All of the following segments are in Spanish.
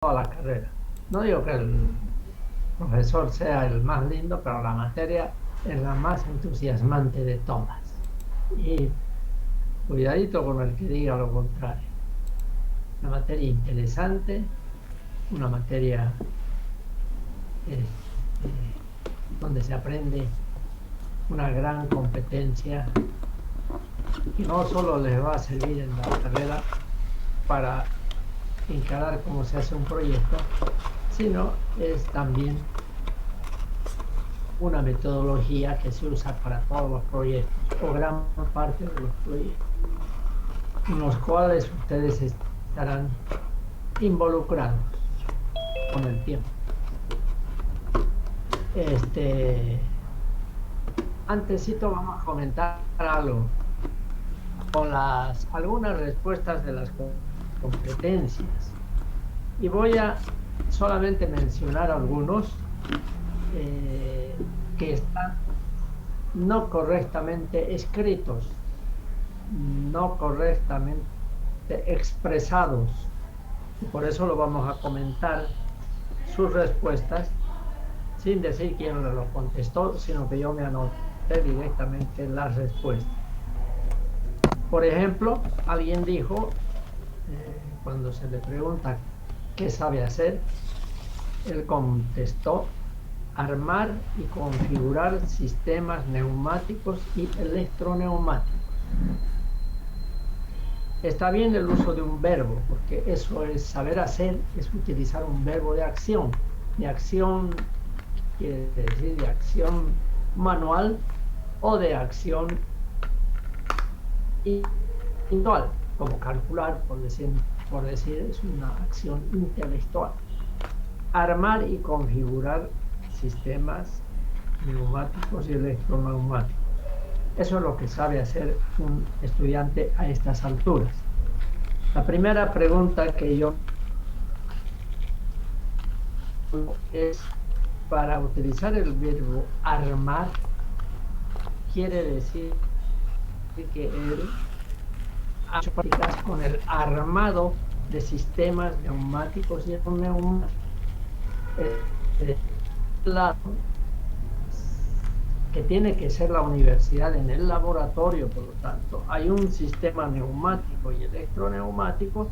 toda la carrera. No digo que el profesor sea el más lindo, pero la materia es la más entusiasmante de todas. Y cuidadito con el que diga lo contrario. Una materia interesante, una materia donde se aprende una gran competencia que no solo les va a servir en la carrera para encarar cómo se hace un proyecto, sino es también una metodología que se usa para todos los proyectos o gran parte de los proyectos en los cuales ustedes estarán involucrados con el tiempo. Antesito vamos a comentar algo con algunas respuestas de las competencias y voy a solamente mencionar algunos que están no correctamente escritos, no correctamente expresados, y por eso lo vamos a comentar sus respuestas sin decir quién lo contestó, sino que yo me anoté directamente las respuestas. Por ejemplo, alguien dijo, cuando se le pregunta qué sabe hacer, él contestó: armar y configurar sistemas neumáticos y electroneumáticos. Está bien el uso de un verbo, porque eso es saber hacer, es utilizar un verbo de acción. De acción quiere decir de acción manual o de acción intelectual, como calcular, por decir, es una acción intelectual. Armar y configurar sistemas neumáticos y electroneumáticos. Eso es lo que sabe hacer un estudiante a estas alturas. La primera pregunta que yo es, para utilizar el verbo armar, quiere decir que él ha hecho prácticas con el armado de sistemas neumáticos y neumáticos. Lado que tiene que ser la universidad en el laboratorio, por lo tanto, hay un sistema neumático y electroneumático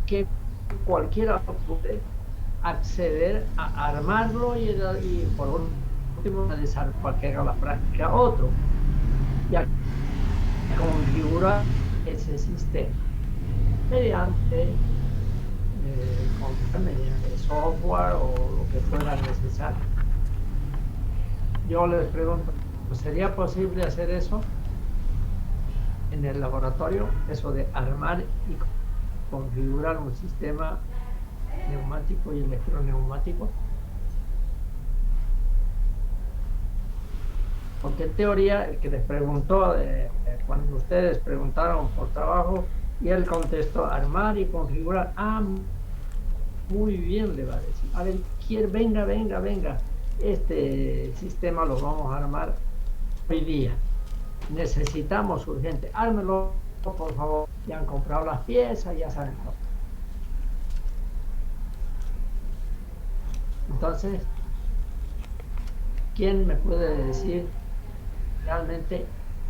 que cualquiera puede acceder a armarlo y por último, realizar cualquiera la práctica otro y a configurar ese sistema mediante software o lo que fuera necesario. Yo les pregunto, ¿sería posible hacer eso en el laboratorio? Eso de armar y configurar un sistema neumático y electroneumático. Porque en teoría, el que les preguntó, cuando ustedes preguntaron por trabajo, y él contestó armar y configurar. Ah, muy bien, le va a decir. A ver, venga. Este sistema lo vamos a armar hoy día. Necesitamos urgente. Ármelo, por favor. Ya han comprado las piezas, ya saben todo. Entonces, ¿quién me puede decir realmente,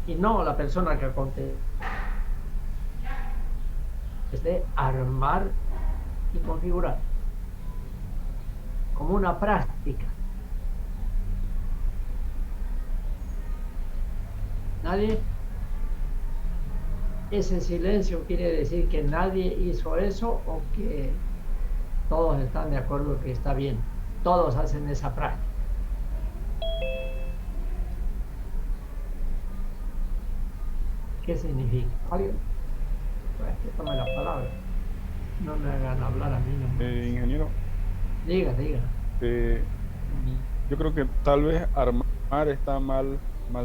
y no la persona que conteste, es de armar y configurar como una práctica? ¿Nadie? ¿Ese silencio quiere decir que nadie hizo eso o que todos están de acuerdo que está bien? Todos hacen esa práctica. ¿Qué significa? ¿Alguien? Pues que tome la palabra. No me hagan hablar a mí nomás. Ingeniero, Diga. eh, yo creo que tal vez armar está mal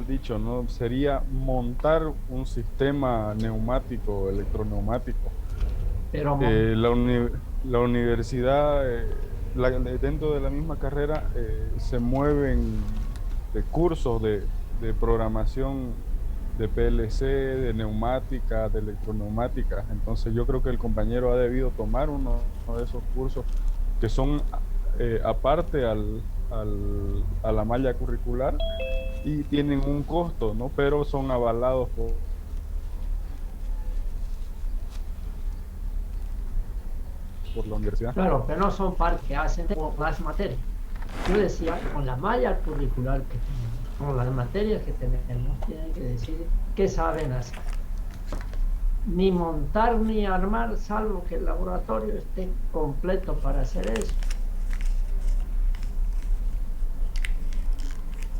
dicho, ¿no? Sería montar un sistema neumático, electroneumático. Pero La universidad, dentro de la misma carrera, se mueven de cursos de programación de PLC, de neumática, de electroneumática. Entonces yo creo que el compañero ha debido tomar uno de esos cursos que son aparte a la malla curricular y tienen un costo, ¿no? Pero son avalados por la universidad. Claro, pero no son parte, hacen más materias. Yo decía, con la malla curricular que tenemos, con las materias que tenemos, tienen que decir qué saben hacer. Ni montar ni armar, salvo que el laboratorio esté completo para hacer eso.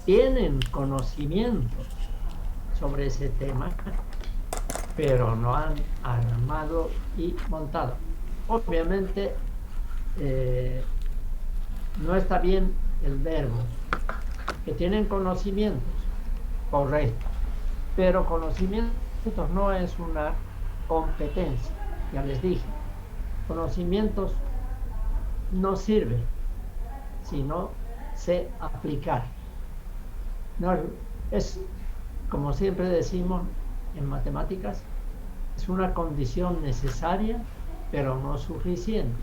Tienen conocimiento sobre ese tema, pero no han armado y montado. Obviamente, no está bien el verbo, que tienen conocimientos, correcto, pero conocimientos no es una competencia, ya les dije, conocimientos no sirven si no sé aplicar. No, es, como siempre decimos en matemáticas, es una condición necesaria, pero no suficiente,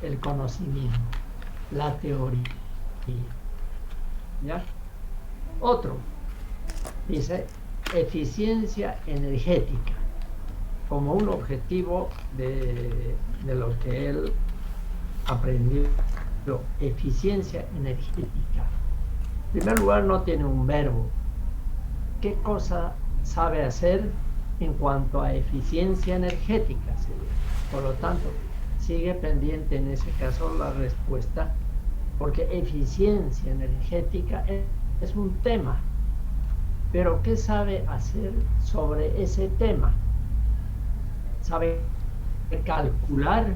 el conocimiento, la teoría. ¿Ya? Otro, dice eficiencia energética, como un objetivo de lo que él aprendió, eficiencia energética. En primer lugar, no tiene un verbo. ¿Qué cosa sabe hacer en cuanto a eficiencia energética? Por lo tanto, sigue pendiente en ese caso la respuesta, porque eficiencia energética es un tema. Pero ¿qué sabe hacer sobre ese tema? Sabe calcular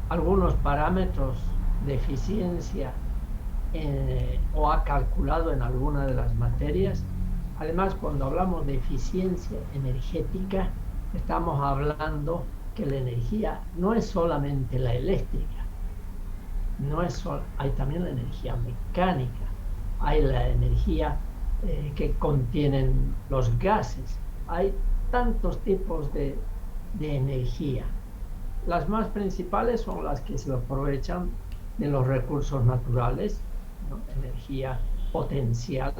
algunos parámetros de eficiencia o ha calculado en alguna de las materias. Además, cuando hablamos de eficiencia energética, estamos hablando que la energía no es solamente la eléctrica, hay también la energía mecánica, hay la energía que contienen los gases, hay tantos tipos de energía. Las más principales son las que se aprovechan de los recursos naturales, ¿no? Energía potencial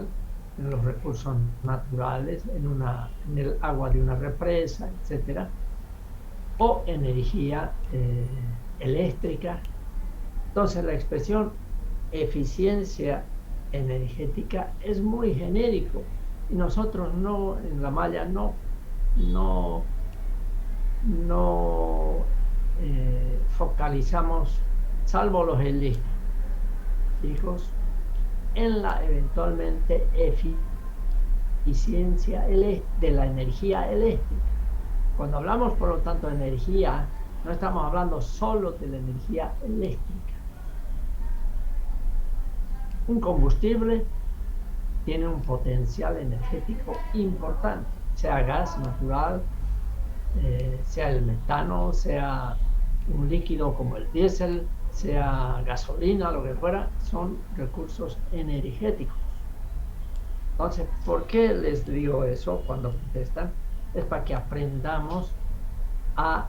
en los recursos naturales, en el agua de una represa, etcétera, o energía eléctrica. Entonces, la expresión eficiencia energética es muy genérico y nosotros no, en la malla, no focalizamos, salvo los eléctricos, en la eventualmente eficiencia de la energía eléctrica. Cuando hablamos, por lo tanto, de energía, no estamos hablando solo de la energía eléctrica. Un combustible tiene un potencial energético importante, sea gas natural, sea el metano, sea un líquido como el diésel, sea gasolina, lo que fuera, son recursos energéticos. Entonces, ¿por qué les digo eso cuando contestan? Es para que aprendamos a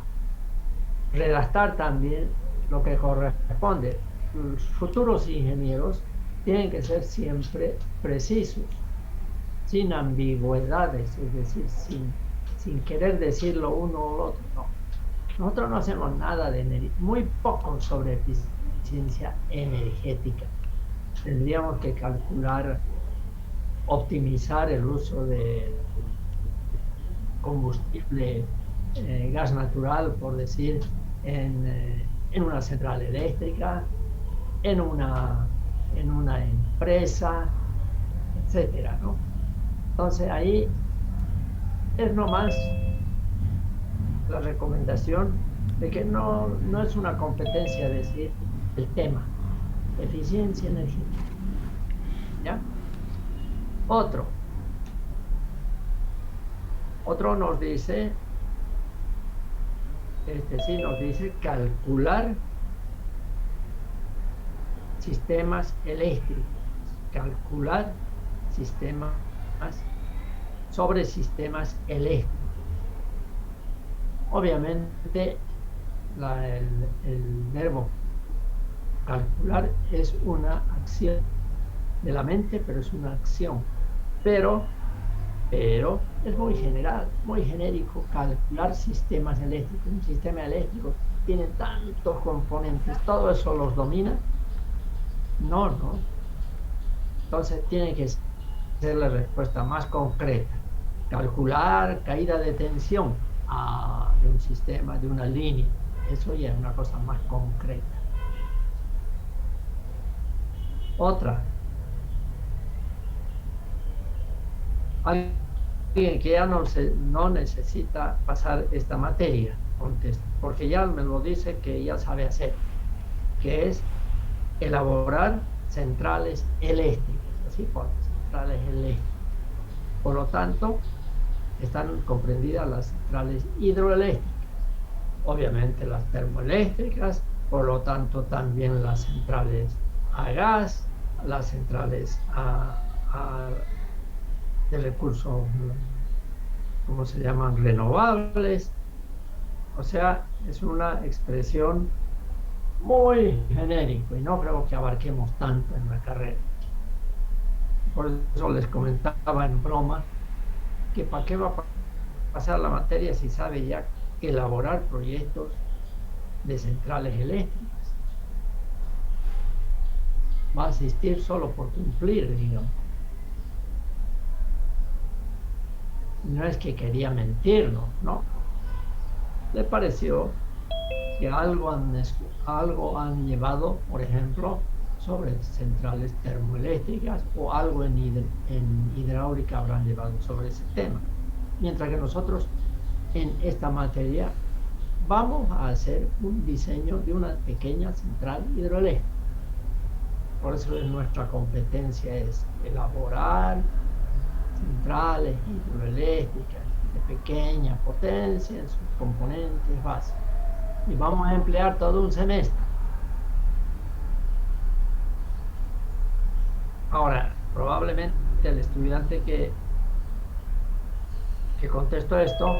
redactar también lo que corresponde. Los futuros ingenieros tienen que ser siempre precisos, sin ambigüedades, es decir, sin querer decir lo uno o lo otro. No. Nosotros no hacemos nada de energía, muy poco sobre eficiencia energética. Tendríamos que calcular, optimizar el uso de combustible, gas natural, por decir, en una central eléctrica, en una empresa, etcétera, ¿no? Entonces ahí es nomás la recomendación de que no es una competencia decir el tema, eficiencia energética. ¿Ya? Otro nos dice, nos dice calcular sistemas eléctricos, calcular sistemas sobre sistemas eléctricos. Obviamente, el verbo calcular es una acción de la mente, pero es una acción. Pero, pero es muy general, muy genérico calcular sistemas eléctricos. Un sistema eléctrico tiene tantos componentes, ¿todo eso los domina? No, no. Entonces tiene que ser la respuesta más concreta. Calcular caída de tensión de un sistema, de una línea. Eso ya es una cosa más concreta. Otra, alguien que ya no necesita pasar esta materia, porque ya me lo dice que ya sabe hacer, que es elaborar centrales eléctricas, así por centrales eléctricas. Por lo tanto, están comprendidas las centrales hidroeléctricas, obviamente las termoeléctricas, por lo tanto también las centrales a gas, las centrales de recursos, ¿cómo se llaman? Renovables. O sea, es una expresión muy genérica y no creo que abarquemos tanto en la carrera. Por eso les comentaba en broma que para qué va a pasar la materia si sabe ya elaborar proyectos de centrales eléctricas. Va a asistir solo por cumplir, digamos. No es que quería mentirnos, ¿no? Le pareció que algo han llevado, por ejemplo, sobre centrales termoeléctricas o algo en hidráulica habrán llevado sobre ese tema. Mientras que nosotros en esta materia vamos a hacer un diseño de una pequeña central hidroeléctrica. Por eso nuestra competencia es elaborar centrales hidroeléctricas de pequeña potencia en sus componentes básicos. Y vamos a emplear todo un semestre. Ahora, probablemente el estudiante que contestó esto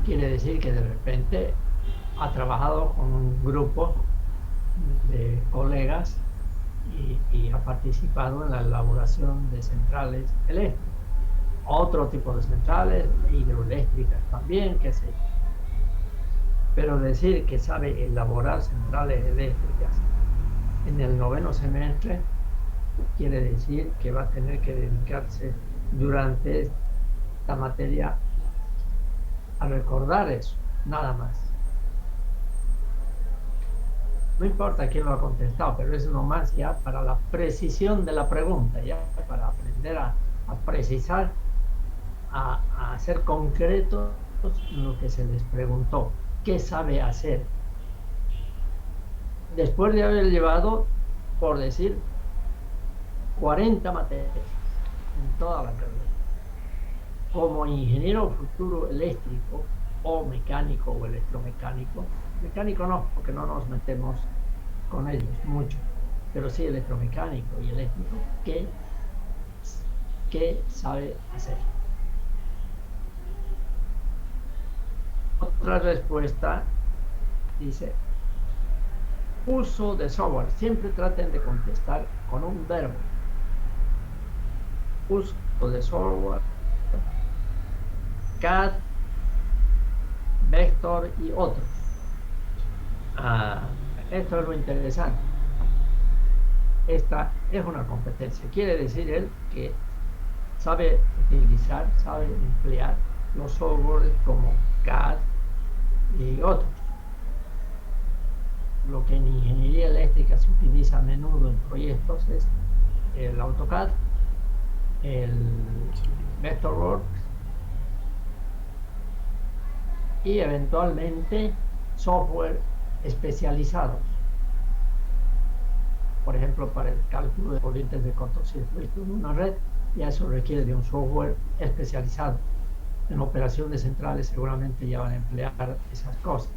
quiere decir que de repente ha trabajado con un grupo de colegas y ha participado en la elaboración de centrales eléctricas, otro tipo de centrales hidroeléctricas también, qué sé yo. Pero decir que sabe elaborar centrales eléctricas en el 9º semestre quiere decir que va a tener que dedicarse durante esta materia a recordar eso, nada más. No importa quién lo ha contestado, pero es nomás ya para la precisión de la pregunta, ya para aprender a precisar, a ser concretos en lo que se les preguntó. ¿Qué sabe hacer? Después de haber llevado, por decir, 40 materias en toda la carrera. Como ingeniero futuro eléctrico o mecánico o electromecánico, mecánico no, porque no nos metemos con ellos mucho, pero sí electromecánico y eléctrico, ¿qué sabe hacer? Otra respuesta dice, uso de software. Siempre traten de contestar con un verbo. Uso de software, CAD, Vector y otros. Esto es lo interesante. Esta es una competencia. Quiere decir él que sabe utilizar, sabe emplear los softwares como CAD y otros. Lo que en ingeniería eléctrica se utiliza a menudo en proyectos es el AutoCAD, el Vectorworks y eventualmente software especializados. Por ejemplo, para el cálculo de corrientes de cortocircuito en una red, ya eso requiere de un software especializado. En operación de centrales seguramente ya van a emplear esas cosas.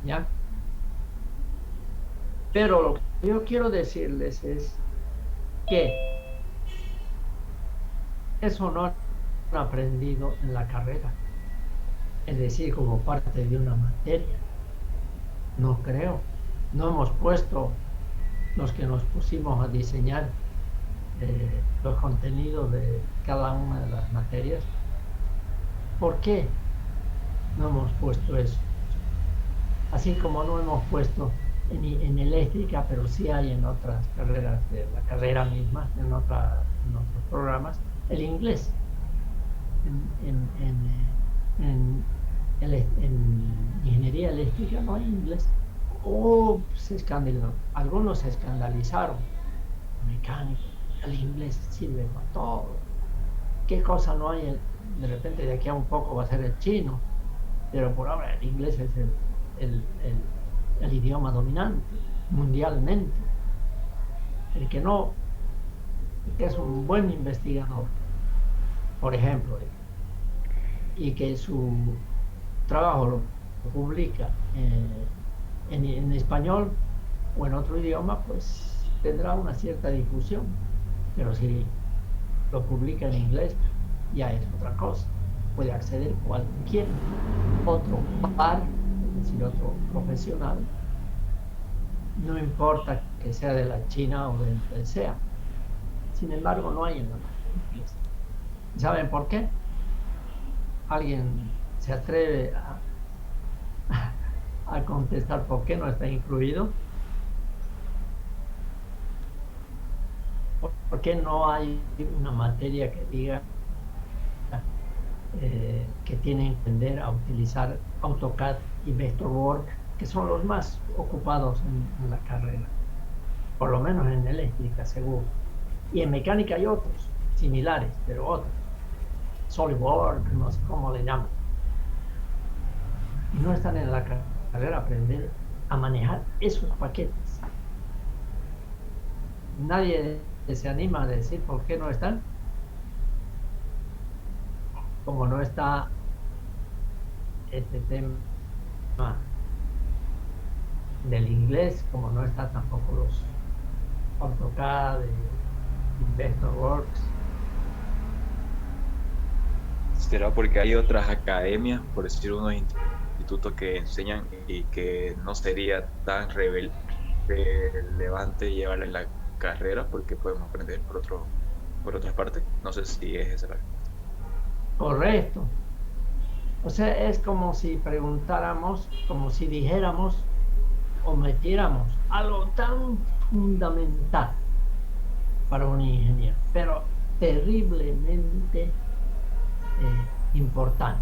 ¿Ya? Pero lo que yo quiero decirles es que eso no aprendido en la carrera, es decir, como parte de una materia. No creo. No hemos puesto, los que nos pusimos a diseñar los contenidos de cada una de las materias. ¿Por qué no hemos puesto eso? Así como no hemos puesto en eléctrica, pero sí hay en otras carreras de la carrera misma, en otros programas, el inglés. En ingeniería eléctrica no hay inglés. Algunos se escandalizaron. Mecánico, el inglés sirve para todo. ¿Qué cosa no hay? De repente de aquí a un poco va a ser el chino, pero por ahora el inglés es el, el idioma dominante mundialmente. El que no, el que es un buen investigador, por ejemplo, y que su trabajo lo publica en español o en otro idioma, pues tendrá una cierta difusión. Pero si lo publica en inglés, ya es otra cosa. Puede acceder cualquier otro par, es decir, otro profesional, no importa que sea de la China o de donde sea. Sin embargo, no hay en la materia inglés. ¿Saben por qué? ¿Alguien se atreve a contestar por qué no está incluido? ¿Por qué no hay una materia que diga que tienen que aprender a utilizar AutoCAD y Vectorworks, que son los más ocupados en la carrera? Por lo menos en eléctrica, seguro. Y en mecánica hay otros, similares, pero otros. SolidWorks, no sé cómo le llaman. Y no están en la carrera a aprender a manejar esos paquetes. Nadie se anima a decir por qué no están. Como no está este tema del inglés, como no está tampoco los AutoCAD y Vectorworks. ¿Será porque hay otras academias, por decir unos institutos que enseñan y que no sería tan relevante llevarla en la carrera porque podemos aprender por otras partes? No sé si es esa la respuesta. Correcto. O sea, es como si preguntáramos, como si dijéramos o metiéramos algo tan fundamental para un ingeniero, pero terriblemente importante.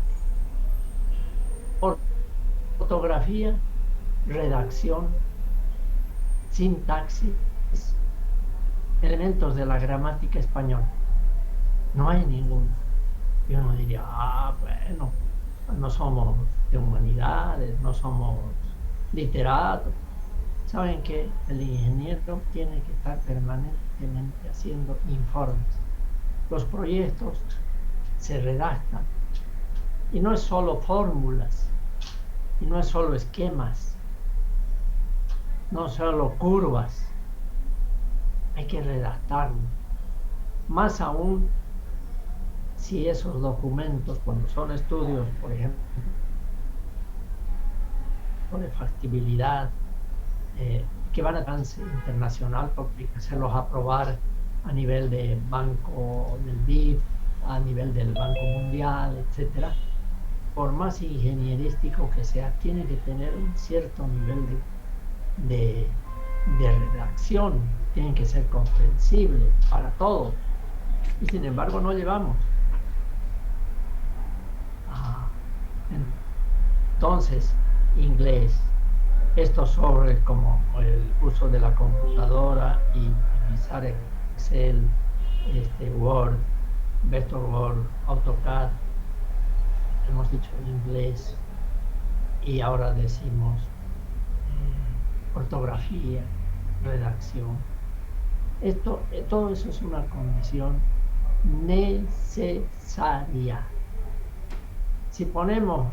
Ortografía, redacción, sintaxis, elementos de la gramática española. No hay ninguno. Y uno diría, bueno, no somos de humanidades, no somos literatos. ¿Saben qué? El ingeniero tiene que estar permanentemente haciendo informes. Los proyectos se redactan. Y no es solo fórmulas, y no es solo esquemas, no solo curvas. Hay que redactarlo. Más aún si esos documentos, cuando son estudios, por ejemplo, de factibilidad, que van a alcance internacional, porque hay que hacerlos aprobar a nivel de banco del BID, a nivel del Banco Mundial, etcétera. Por más ingenierístico que sea, tiene que tener un cierto nivel de redacción, tiene que ser comprensible para todos. Y sin embargo no llevamos. Entonces, inglés, estos sobres como el uso de la computadora y utilizar Excel, Word, Vectorworks, AutoCAD, hemos dicho en inglés, y ahora decimos ortografía, redacción. Todo eso es una condición necesaria. Si ponemos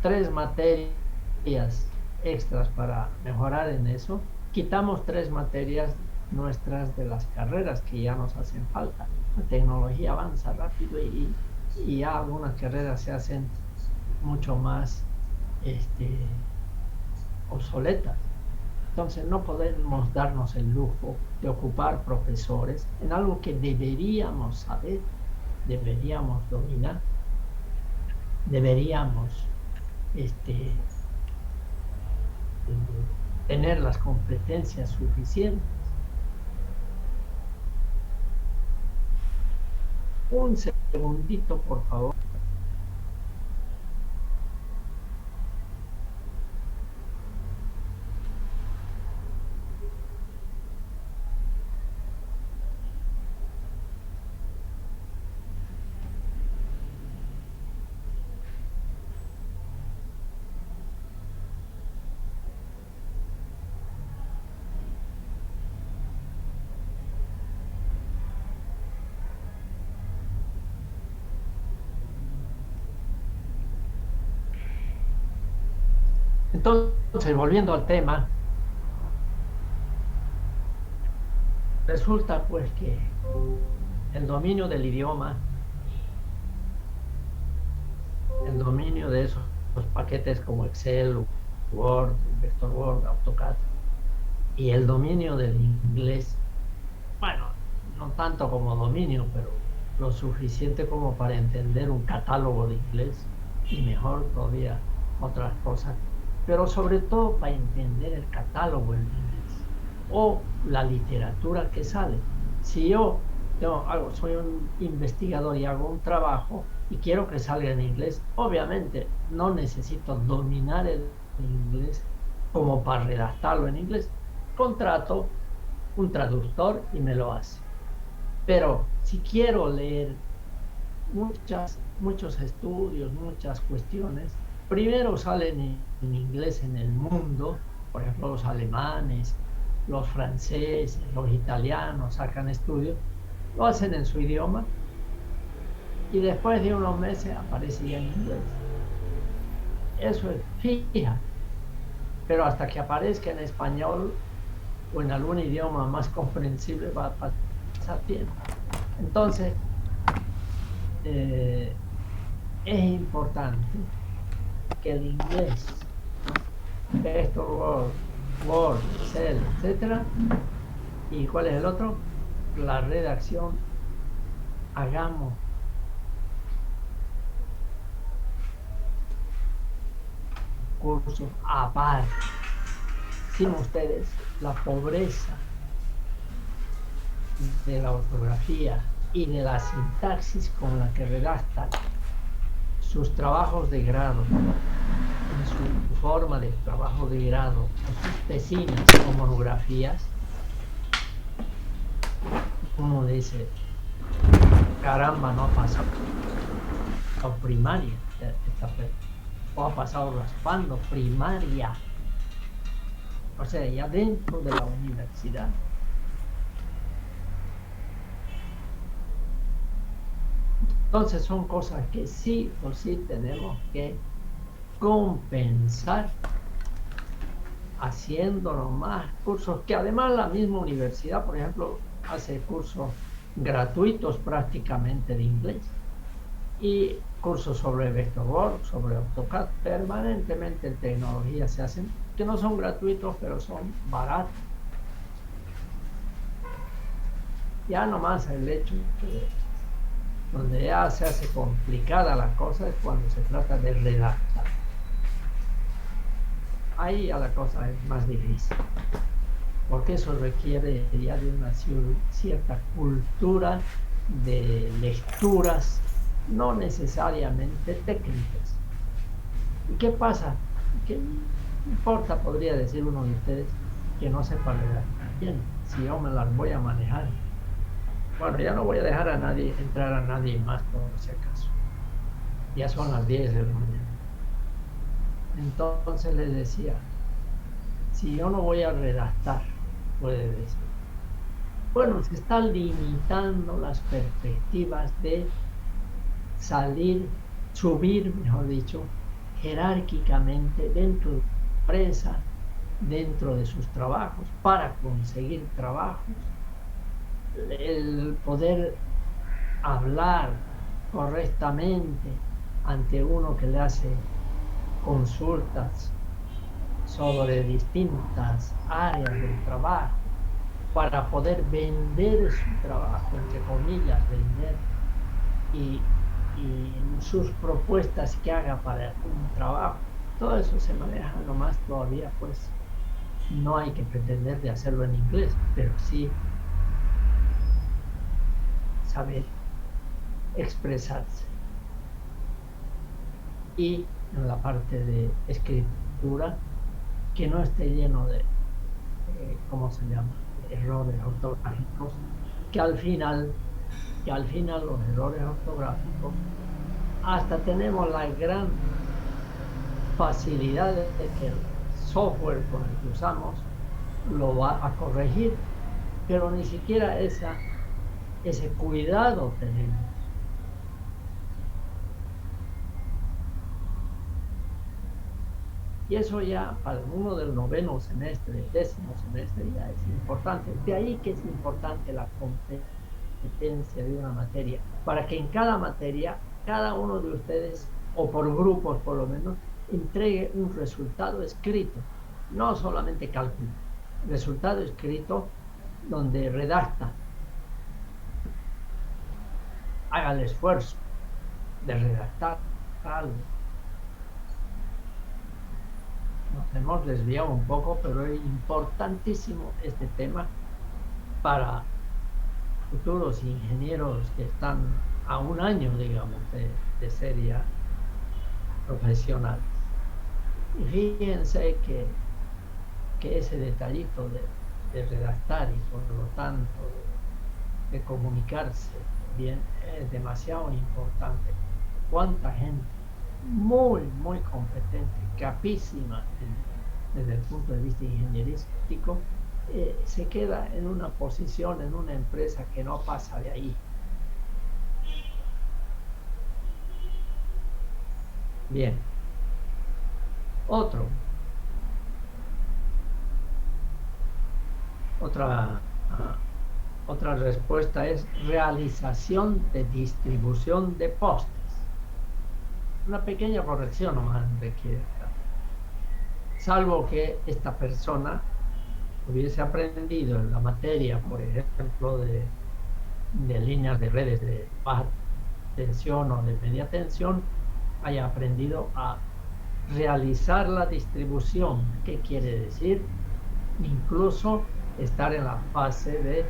3 materias extras para mejorar en eso, quitamos 3 materias nuestras de las carreras que ya nos hacen falta. La tecnología avanza rápido y y ya algunas carreras se hacen mucho más obsoletas. Entonces no podemos darnos el lujo de ocupar profesores en algo que deberíamos saber, deberíamos dominar, deberíamos tener las competencias suficientes. Un segundito, por favor. Entonces, volviendo al tema, resulta pues que el dominio del idioma, el dominio de esos paquetes como Excel, Word, Vectorworks, AutoCAD, y el dominio del inglés, bueno, no tanto como dominio, pero lo suficiente como para entender un catálogo de inglés y mejor todavía otras cosas, pero sobre todo para entender el catálogo en inglés o la literatura que sale. Si yo soy un investigador y hago un trabajo y quiero que salga en inglés, obviamente no necesito dominar el inglés como para redactarlo en inglés. Contrato un traductor y me lo hace. Pero si quiero leer muchos estudios, muchas cuestiones, primero salen en inglés en el mundo, por ejemplo, los alemanes, los franceses, los italianos sacan estudios, lo hacen en su idioma y después de unos meses aparece ya en inglés. Eso es fija, pero hasta que aparezca en español o en algún idioma más comprensible va a pasar tiempo. Entonces, es importante que el inglés, Vectorworks, Word, Excel, etcétera, y ¿cuál es el otro? La redacción, hagamos cursos aparte. Sin ustedes, la pobreza de la ortografía y de la sintaxis con la que redactan sus trabajos de grado, en su forma de trabajo de grado, o sus tesinas o monografías, uno dice, caramba, no ha pasado primaria, o ha pasado raspando primaria, o sea, ya dentro de la universidad. Entonces son cosas que sí o sí tenemos que compensar haciéndolo más cursos, que además la misma universidad, por ejemplo, hace cursos gratuitos prácticamente de inglés y cursos sobre Vectorworks, sobre AutoCAD, permanentemente en tecnología se hacen, que no son gratuitos, pero son baratos. Ya nomás el hecho de donde ya se hace complicada la cosa es cuando se trata de redactar. Ahí ya la cosa es más difícil, porque eso requiere ya de una cierta cultura de lecturas, no necesariamente técnicas. ¿Y qué pasa? ¿Qué importa, podría decir uno de ustedes, que no sepa redactar bien, si yo me las voy a manejar? Bueno, ya no voy a dejar entrar a nadie más por si acaso. Ya son las 10 de la mañana. Entonces les decía, si yo no voy a redactar, puede decir, bueno, se están limitando las perspectivas de subir, mejor dicho, jerárquicamente dentro de la empresa, dentro de sus trabajos, para conseguir trabajos. El poder hablar correctamente ante uno que le hace consultas sobre distintas áreas del trabajo para poder vender su trabajo, entre comillas, vender, y, y sus propuestas que haga para un trabajo. Todo eso se maneja nomás todavía, pues no hay que pretender de hacerlo en inglés, pero sí saber expresarse. Y en la parte de escritura, que no esté lleno de, ¿cómo se llama?, errores ortográficos, que al final los errores ortográficos, hasta tenemos la gran facilidad de que el software con el que usamos lo va a corregir, pero ni siquiera ese cuidado tenemos. Y eso ya para uno del noveno semestre, décimo semestre, ya es importante. De ahí que es importante la competencia de una materia, para que en cada materia, cada uno de ustedes, o por grupos por lo menos, entregue un resultado escrito, no solamente cálculo, resultado escrito donde redacta, haga el esfuerzo de redactar algo. Nos hemos desviado un poco, pero es importantísimo este tema para futuros ingenieros que están a un año, digamos, de ser ya profesionales. Y fíjense que ese detallito de redactar y por lo tanto de comunicarse bien es demasiado importante. ¿Cuánta gente muy, muy competente, capísima desde el punto de vista ingenierístico, se queda en una posición, en una empresa que no pasa de ahí? Bien. Otra respuesta es realización de distribución de postes. Una pequeña corrección nomás requiere, salvo que esta persona hubiese aprendido en la materia, por ejemplo, de líneas de redes de baja tensión o de media tensión, haya aprendido a realizar la distribución. ¿Qué quiere decir? Incluso estar en la fase de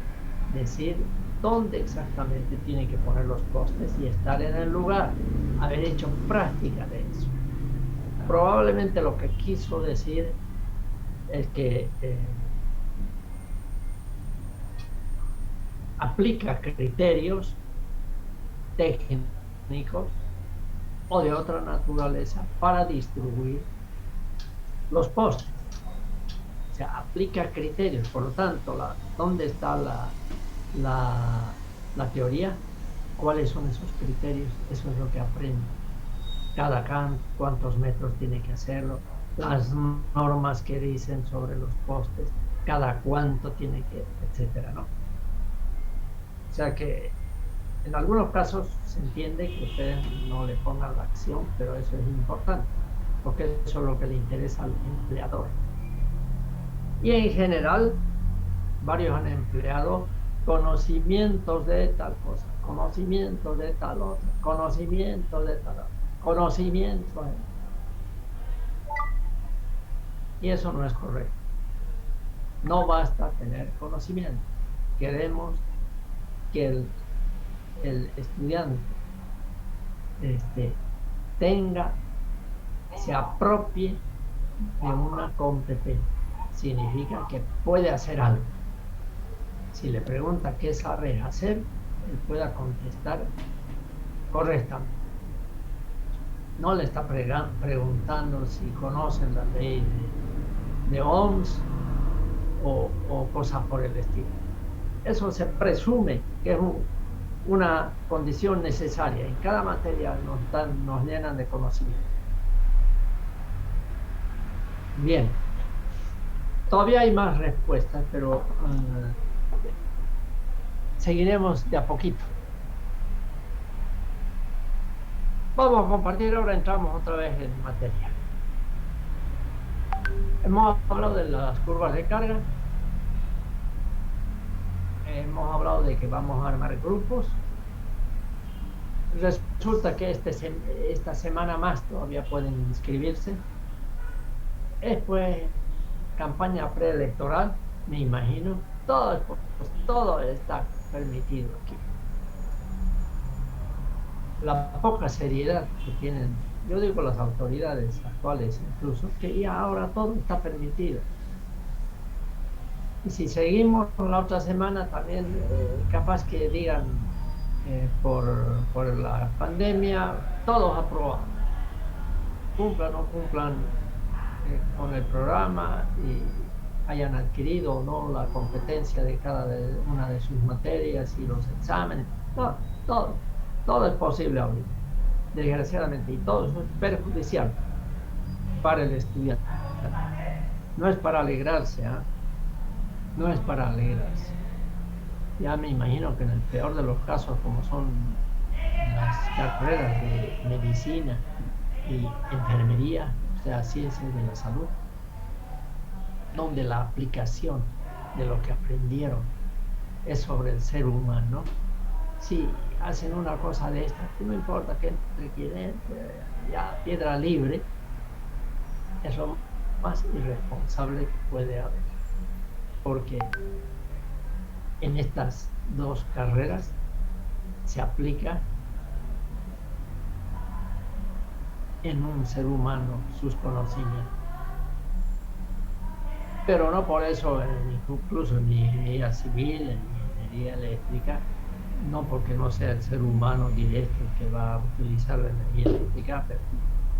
decir dónde exactamente tiene que poner los postes y estar en el lugar, haber hecho práctica de eso. Probablemente lo que quiso decir es que aplica criterios técnicos o de otra naturaleza para distribuir los postes. O sea, aplica criterios. Por lo tanto, ¿dónde está la teoría? ¿Cuáles son esos criterios? Eso es lo que aprende. Cada cuántos metros tiene que hacerlo, las normas que dicen sobre los postes, cada cuánto tiene que, etcétera, ¿no? O sea que en algunos casos se entiende que ustedes no le pongan la acción, pero eso es importante, porque eso es lo que le interesa al empleador. Y en general, varios han empleado conocimientos de tal cosa, conocimientos de tal otra, conocimientos de tal otra, conocimientos. Y eso no es correcto. No basta tener conocimiento. Queremos que el estudiante se apropie de una competencia. Significa que puede hacer algo. Si le pregunta qué sabe hacer, él pueda contestar correctamente. No le está preguntando si conocen la ley de Ohms o cosas por el estilo. Eso se presume que es una condición necesaria. En cada materia nos llenan de conocimiento. Bien. Todavía hay más respuestas, pero seguiremos de a poquito. Vamos a compartir, ahora entramos otra vez en materia. Hemos hablado de las curvas de carga, hemos hablado de que vamos a armar grupos. Resulta que esta semana más todavía pueden inscribirse. Es pues campaña preelectoral, me imagino. Todo está permitido aquí. La poca seriedad que tienen, yo digo las autoridades actuales incluso, que ya ahora todo está permitido. Y si seguimos la otra semana también, capaz que digan por la pandemia, todos aprobados. Cumplan o no cumplan con el programa y hayan adquirido o no la competencia de cada una de sus materias y los exámenes. Todo es posible ahorita, desgraciadamente, y todo eso es perjudicial para el estudiante. No es para alegrarse, ¿eh? No es para alegrarse. Ya me imagino que en el peor de los casos, como son las carreras de medicina y enfermería, o sea, ciencias de la salud, donde la aplicación de lo que aprendieron es sobre el ser humano, si hacen una cosa de esta, no importa que entre quien entre, ya piedra libre, es lo más irresponsable que puede haber. Porque en estas dos carreras se aplica en un ser humano sus conocimientos. Pero no por eso, incluso en ingeniería civil, en ingeniería eléctrica, no porque no sea el ser humano directo el que va a utilizar la energía eléctrica, pero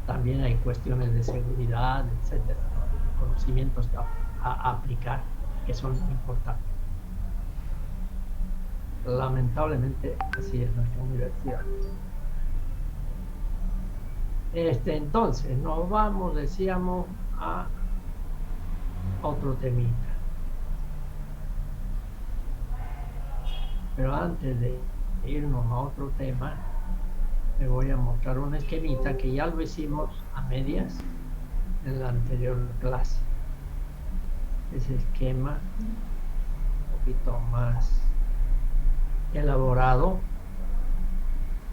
también hay cuestiones de seguridad, etcétera, ¿no? Conocimientos a aplicar que son importantes. Lamentablemente así es nuestra universidad. Entonces nos vamos, decíamos, a otro temita. Pero antes de irnos a otro tema, le voy a mostrar un esquemita que ya lo hicimos a medias en la anterior clase. Ese esquema un poquito más elaborado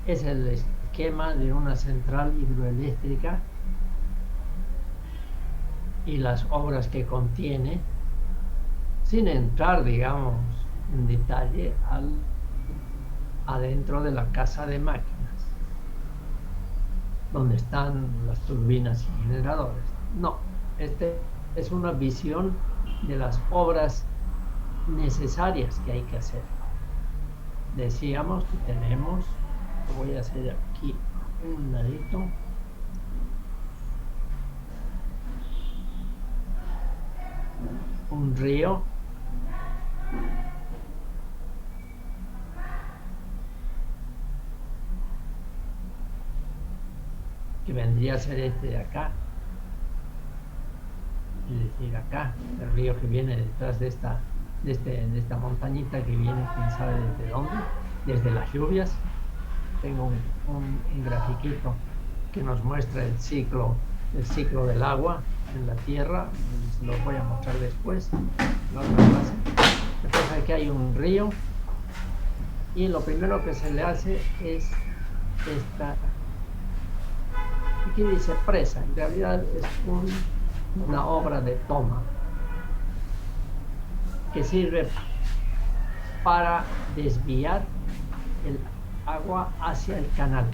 es el esquema de una central hidroeléctrica y las obras que contiene, sin entrar, digamos, en detalle adentro de la casa de máquinas, donde están las turbinas y generadores. No, este es una visión de las obras necesarias que hay que hacer. Decíamos que tenemos, voy a hacer aquí un ladito, un río que vendría a ser este de acá, es decir, acá, el río que viene detrás de esta montañita que viene, quién sabe desde dónde, desde las lluvias. Tengo un grafiquito que nos muestra el ciclo del agua en la tierra, se los voy a mostrar después, la otra clase. Entonces aquí hay un río y lo primero que se le hace es esta, aquí dice presa, en realidad es una obra de toma que sirve para desviar el agua hacia el canal.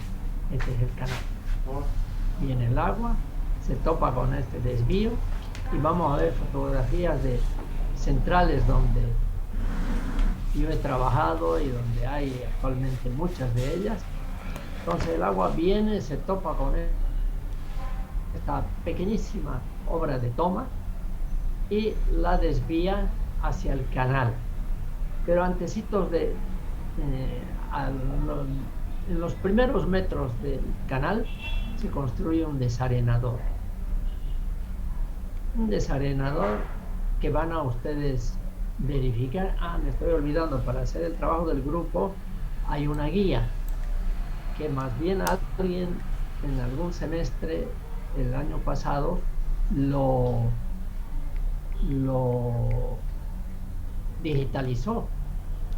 Este es el canal. Viene el agua, se topa con este desvío y vamos a ver fotografías de centrales donde yo he trabajado y donde hay actualmente muchas de ellas. Entonces el agua viene, se topa con esta pequeñísima obra de toma y la desvía hacia el canal. Pero antecitos en los primeros metros del canal se construye un desarenador. Un desarenador que van a ustedes verificar. Me estoy olvidando, para hacer el trabajo del grupo hay una guía que más bien alguien en algún semestre el año pasado lo digitalizó,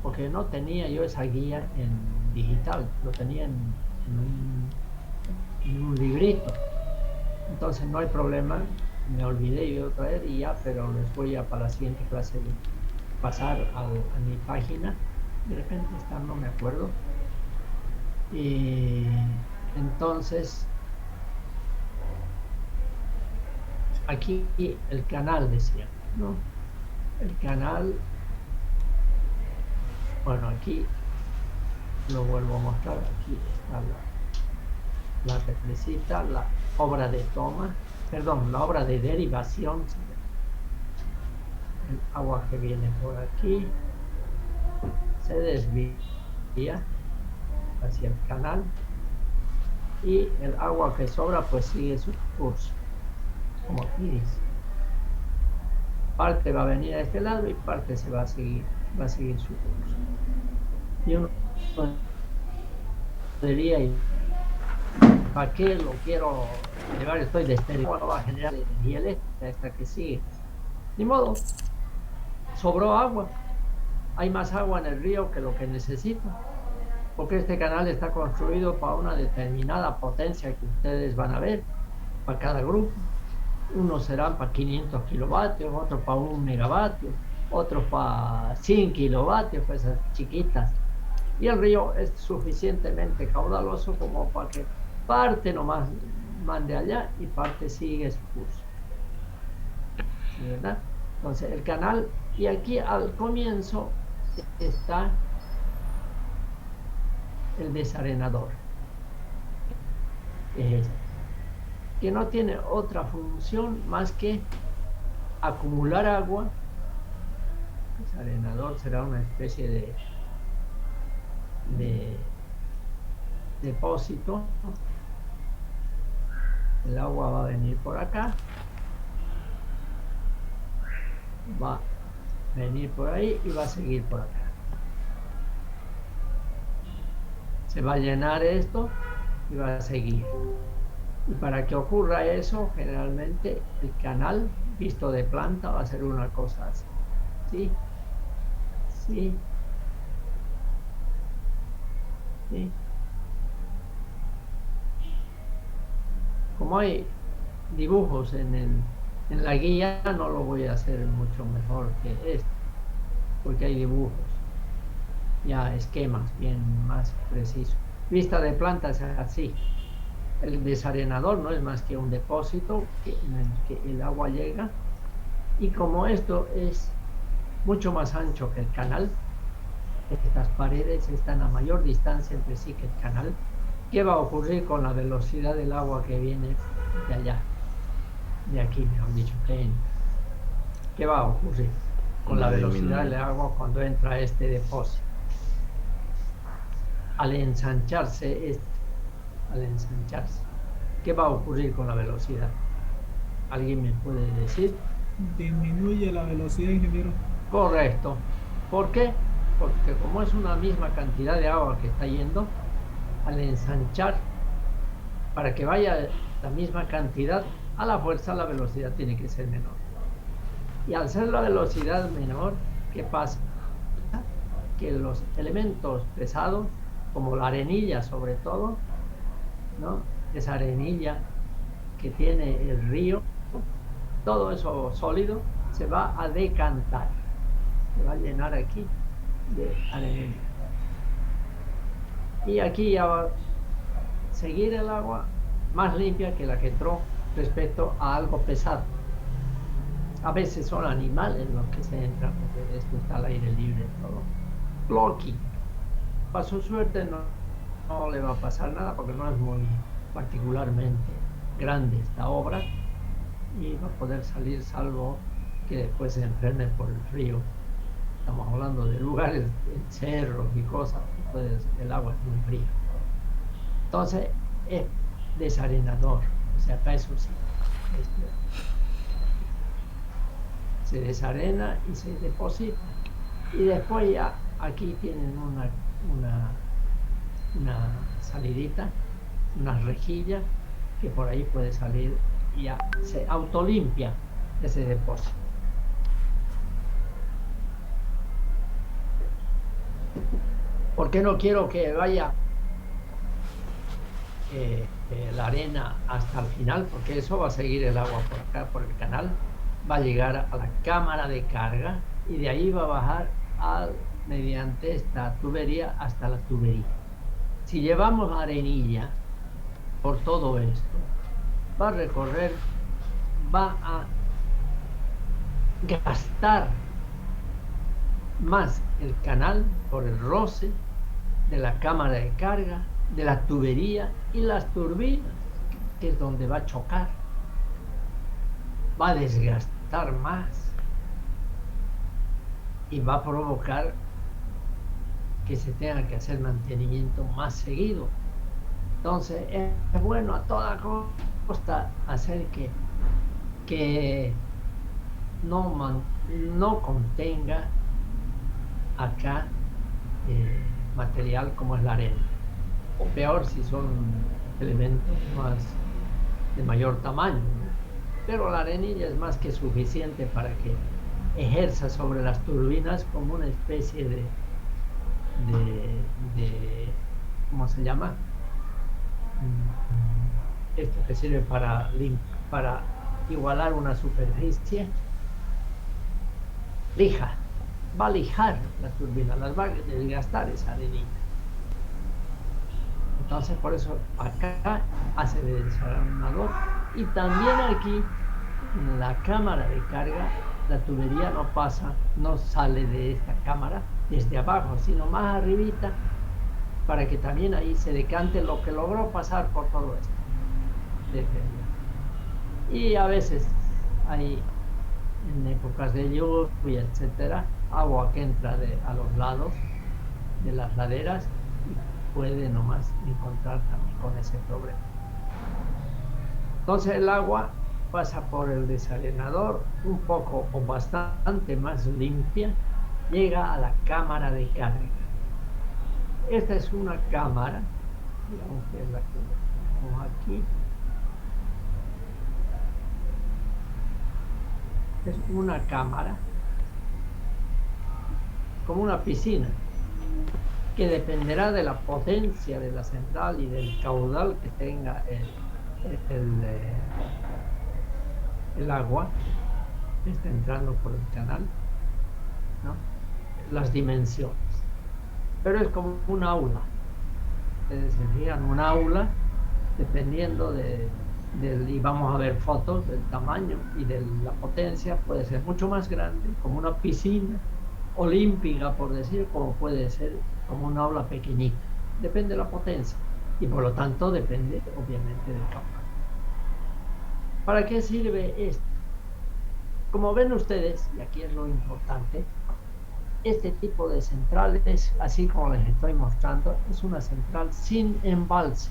porque no tenía yo esa guía en digital, lo tenía en un librito. Entonces no hay problema, me olvidé yo traer y ya, pero les voy a para la siguiente clase pasar a mi página. De repente está, no me acuerdo. Y entonces aquí el canal decía, ¿no? El canal, bueno, aquí lo vuelvo a mostrar, aquí está la replicita, la obra de toma, perdón, la obra de derivación, el agua que viene por aquí, se desvía hacia el canal y el agua que sobra pues sigue su curso, como aquí dice. Parte va a venir a este lado y parte se va a seguir su curso. Y uno diría, ¿para qué lo quiero llevar? Estoy de estéreo, no va a generar energía eléctrica esta que sigue. Ni modo, sobró agua, hay más agua en el río que lo que necesita, porque este canal está construido para una determinada potencia que ustedes van a ver, para cada grupo. Unos serán para 500 kilovatios, otros para 1 megavatio, otros para 100 kilovatios, pues esas chiquitas. Y el río es suficientemente caudaloso como para que parte nomás mande allá y parte sigue su curso. ¿Sí, verdad? Entonces el canal, y aquí al comienzo está el desarenador, que no tiene otra función más que acumular agua. El desarenador será una especie de depósito. El agua va a venir por acá, va a venir por ahí y va a seguir por acá. Se va a llenar esto y va a seguir. Y para que ocurra eso, generalmente el canal visto de planta va a ser una cosa así. ¿Sí? ¿Sí? ¿Sí? Como hay dibujos en la guía, no lo voy a hacer mucho mejor que esto, porque hay dibujos, ya esquemas bien más precisos. Vista de planta es así. El desarenador no es más que un depósito en el que el agua llega, y como esto es mucho más ancho que el canal, estas paredes están a mayor distancia entre sí que el canal, ¿qué va a ocurrir con la velocidad del agua que viene de allá? De aquí, mejor dicho, que entra. ¿Qué va a ocurrir con la velocidad del agua cuando entra a este depósito? Al ensancharse, ¿qué va a ocurrir con la velocidad? ¿Alguien me puede decir? Disminuye la velocidad, ingeniero. Correcto. ¿Por qué? Porque como es una misma cantidad de agua que está yendo, al ensanchar, para que vaya la misma cantidad, a la fuerza la velocidad tiene que ser menor. Y al ser la velocidad menor, ¿qué pasa? Que los elementos pesados, como la arenilla sobre todo, ¿no? Esa arenilla que tiene el río, todo eso sólido se va a decantar, se va a llenar aquí de arenilla. Y aquí ya va a seguir el agua más limpia que la que entró respecto a algo pesado. A veces son animales los que se entran, porque esto está al aire libre todo. Loki, para su suerte no le va a pasar nada, porque no es muy particularmente grande esta obra, y va a poder salir, salvo que después se enferme por el frío. Estamos hablando de lugares, en cerros y cosas, entonces el agua es muy fría. Entonces es desarenador, o sea, para eso sí. Se desarena y se deposita. Y después ya aquí tienen una salidita unas rejillas que por ahí puede salir y ya se autolimpia ese depósito. Porque no quiero que vaya la arena hasta el final, porque eso va a seguir el agua por acá, por el canal, va a llegar a la cámara de carga y de ahí va a bajar mediante esta tubería hasta la tubería. Si llevamos arenilla por todo esto, va a recorrer, va a gastar más el canal por el roce de la cámara de carga, de la tubería y las turbinas, que es donde va a chocar. Va a desgastar más y va a provocar que se tenga que hacer mantenimiento más seguido. Entonces es bueno a toda costa hacer que no contenga acá material como es la arena, o peor si son elementos más de mayor tamaño, ¿no? Pero la arenilla es más que suficiente para que ejerza sobre las turbinas como una especie de ¿cómo se llama? Esto que sirve para igualar una superficie, lija. Va a lijar la turbina, las va a desgastar esa arenilla. Entonces por eso acá hace de desalanador, y también aquí en la cámara de carga la tubería no sale de esta cámara desde abajo, sino más arribita, para que también ahí se decante lo que logró pasar por todo esto desde allá. Y a veces hay, en épocas de lluvia, etcétera, agua que entra a los lados de las laderas y puede nomás encontrar también con ese problema. Entonces el agua pasa por el desalenador un poco o bastante más limpia, llega a la cámara de carga. Esta es una cámara, digamos que es la que tenemos aquí. Es una cámara como una piscina, que dependerá de la potencia de la central y del caudal que tenga el agua que está entrando por el canal, ¿no? Las dimensiones. Pero es como un aula. Ustedes se fijan, un aula, dependiendo y vamos a ver fotos del tamaño y de la potencia, puede ser mucho más grande, como una piscina olímpica, por decir, como puede ser como una aula pequeñita. Depende de la potencia y por lo tanto depende obviamente del caudal. ¿Para qué sirve esto? Como ven ustedes, y aquí es lo importante, este tipo de centrales, así como les estoy mostrando, es una central sin embalse.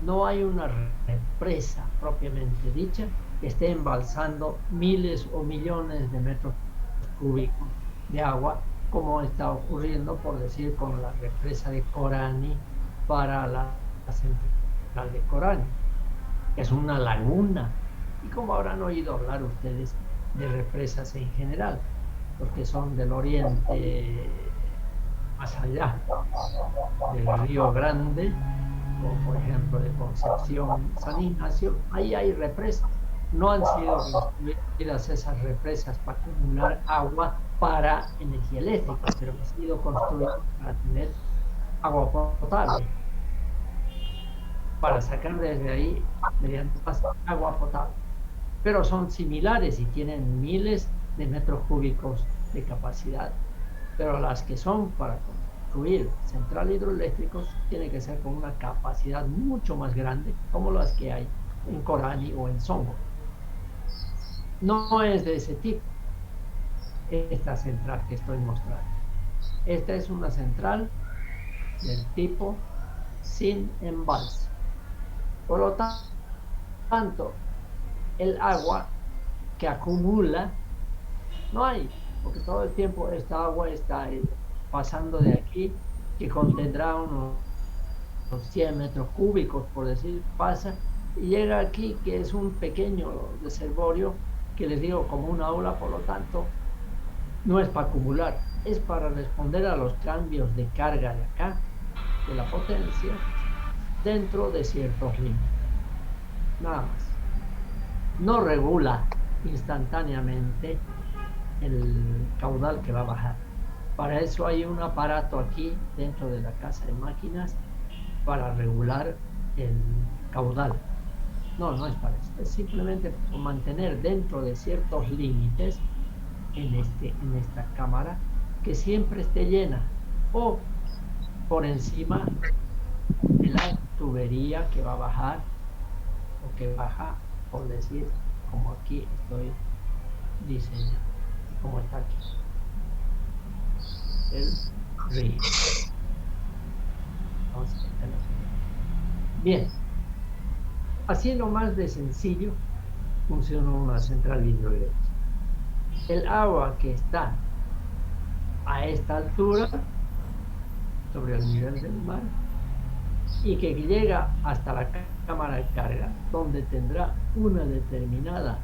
No hay una represa propiamente dicha que esté embalsando miles o millones de metros cúbicos de agua, como está ocurriendo, por decir, con la represa de Corani para la central de Corani, que es una laguna. Y como habrán oído hablar ustedes de represas en general, porque son del oriente más allá del Río Grande, o por ejemplo de Concepción, San Ignacio, ahí hay represas. No han sido construidas esas represas para acumular agua para energía eléctrica, pero han sido construidas para tener agua potable, para sacar desde ahí mediante agua potable. Pero son similares y tienen miles de metros cúbicos de capacidad. Pero las que son para construir centrales hidroeléctricas tienen que ser con una capacidad mucho más grande, como las que hay en Corani o en Songo. No es de ese tipo esta central que estoy mostrando. Esta es una central del tipo sin embalse. Por lo tanto, el agua que acumula no hay, porque todo el tiempo esta agua está pasando de aquí, que contendrá unos 100 metros cúbicos, por decir, pasa y llega aquí, que es un pequeño reservorio, que les digo como una ola, por lo tanto, no es para acumular, es para responder a los cambios de carga de acá, de la potencia, dentro de ciertos límites. Nada más. No regula instantáneamente el caudal que va a bajar. Para eso hay un aparato aquí dentro de la casa de máquinas para regular el caudal. No, no es para eso. Es simplemente por mantener dentro de ciertos límites en esta cámara que siempre esté llena o por encima de la tubería que va a bajar o que baja, por decir, como aquí estoy diseñando, como está aquí. El río. Bien, así lo más de sencillo funciona una central hidroeléctrica. El agua que está a esta altura, sobre el nivel del mar, y que llega hasta la cámara de carga, donde tendrá una determinada,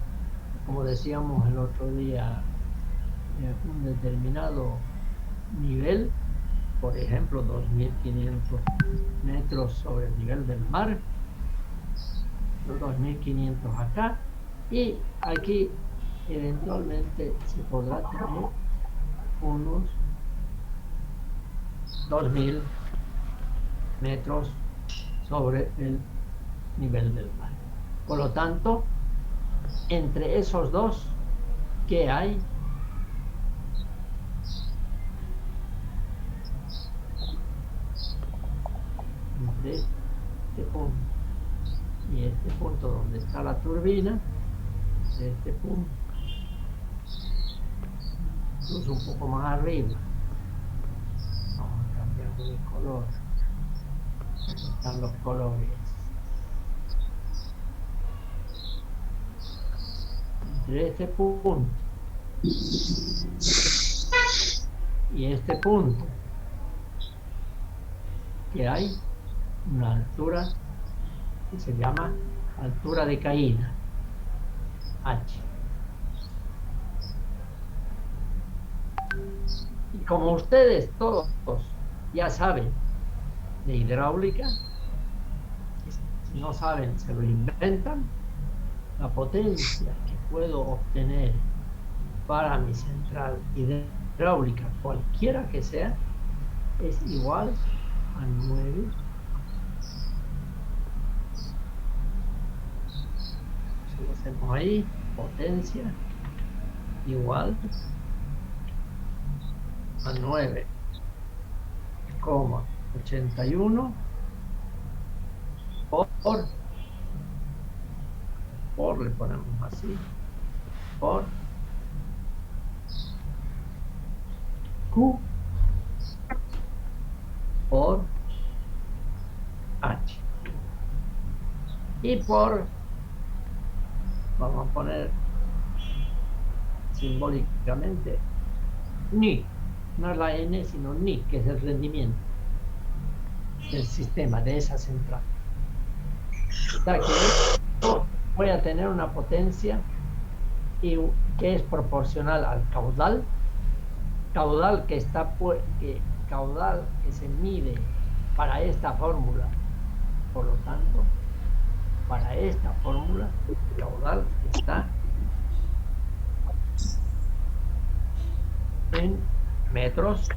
como decíamos el otro día, un determinado nivel, por ejemplo 2500 metros sobre el nivel del mar, 2500 acá, y aquí eventualmente se podrá tener unos 2000 metros sobre el nivel del mar. Por lo tanto, entre esos dos, ¿qué hay? Entre este punto y este punto donde está la turbina, de este punto, incluso un poco más arriba. Vamos a cambiar de color. Están los colores. Entre este punto y este punto, que hay una altura que se llama altura de caída, H. Y como ustedes todos ya saben de hidráulica, si no saben se lo inventan, la potencia que puedo obtener para mi central hidráulica, cualquiera que sea, es igual a 9 si lo hacemos ahí, potencia igual a 9,81 por le ponemos así, por Q por H. Y por, vamos a poner simbólicamente, ni, no es la N, sino ni, que es el rendimiento del sistema, de esa central. O sea que voy a tener una potencia que es proporcional al caudal caudal que se mide para esta fórmula. Por lo tanto, para esta fórmula, el caudal está en metros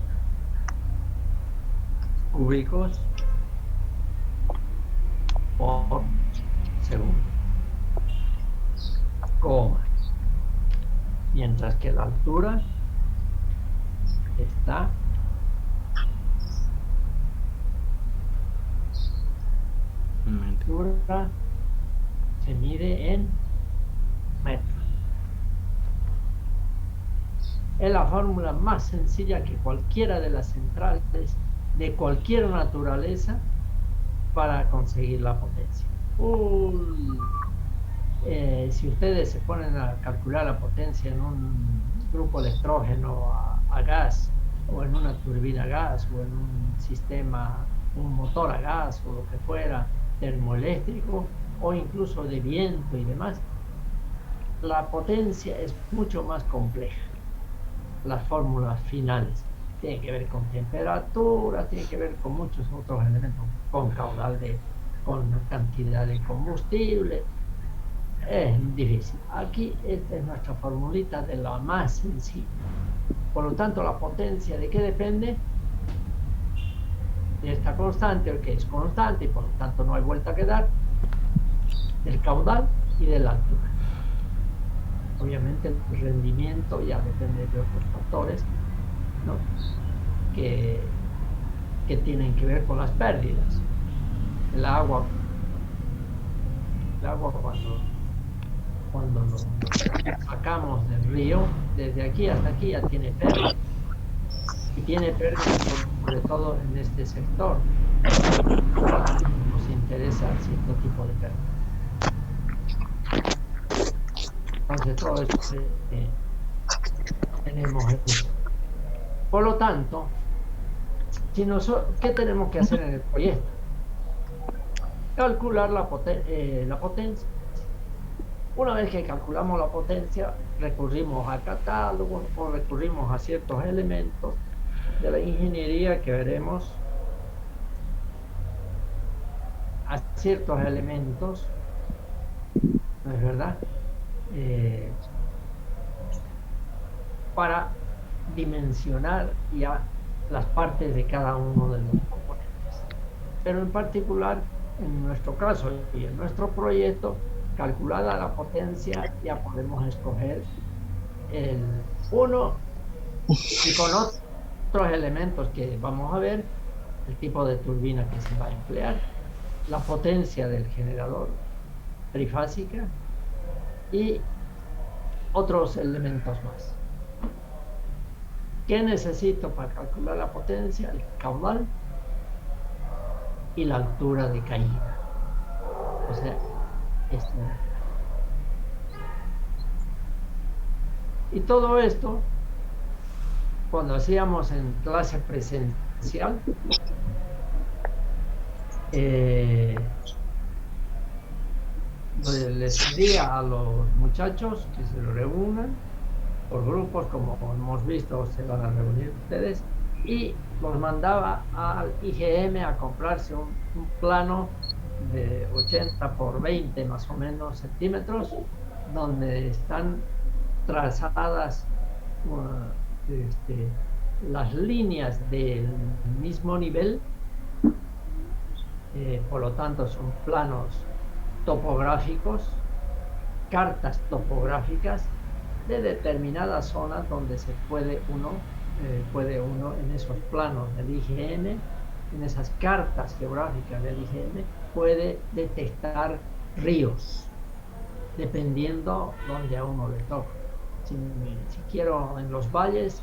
cúbicos por segundo, coma, mientras que la altura está altura se mide en metros. Es la fórmula más sencilla que cualquiera de las centrales de cualquier naturaleza para conseguir la potencia. Si ustedes se ponen a calcular la potencia en un grupo electrógeno a gas, o en una turbina a gas, o en un sistema un motor a gas o lo que fuera, termoeléctrico o incluso de viento y demás, la potencia es mucho más compleja. Las fórmulas finales tienen que ver con temperatura, tienen que ver con muchos otros elementos, con con cantidad de combustible. Es difícil. Aquí esta es nuestra formulita de la más sencilla. Por lo tanto, la potencia, ¿de qué depende? De esta constante, o que es constante, y por lo tanto no hay vuelta que dar, del caudal y de la altura. Obviamente el rendimiento ya depende de otros factores, ¿no? que tienen que ver con las pérdidas. El agua cuando lo sacamos del río, desde aquí hasta aquí ya tiene pérdida. Y tiene pérdida sobre todo en este sector. Nos interesa cierto tipo de pérdida. Entonces todo esto tenemos eso. Por lo tanto, ¿qué tenemos que hacer en el proyecto? Calcular la potencia. Una vez que calculamos la potencia, recurrimos a catálogos o recurrimos a ciertos elementos de la ingeniería que veremos, a ciertos elementos, ¿no es verdad? Para dimensionar ya las partes de cada uno de los componentes. Pero en particular, en nuestro caso y en nuestro proyecto, calculada la potencia, ya podemos escoger el uno y con otros elementos que vamos a ver, el tipo de turbina que se va a emplear, la potencia del generador trifásica y otros elementos más. ¿Qué necesito para calcular la potencia? El caudal y la altura de caída. O sea, y todo esto, cuando hacíamos en clase presencial, les pedía a los muchachos que se reúnan por grupos, como hemos visto, se van a reunir ustedes, y los mandaba al IGM a comprarse un plano de 80 por 20 más o menos centímetros, donde están trazadas las líneas del mismo nivel, por lo tanto son planos topográficos, cartas topográficas de determinadas zonas donde se puede uno en esos planos del IGM, en esas cartas geográficas del IGM, puede detectar ríos, dependiendo donde a uno le toca. Si quiero en los valles,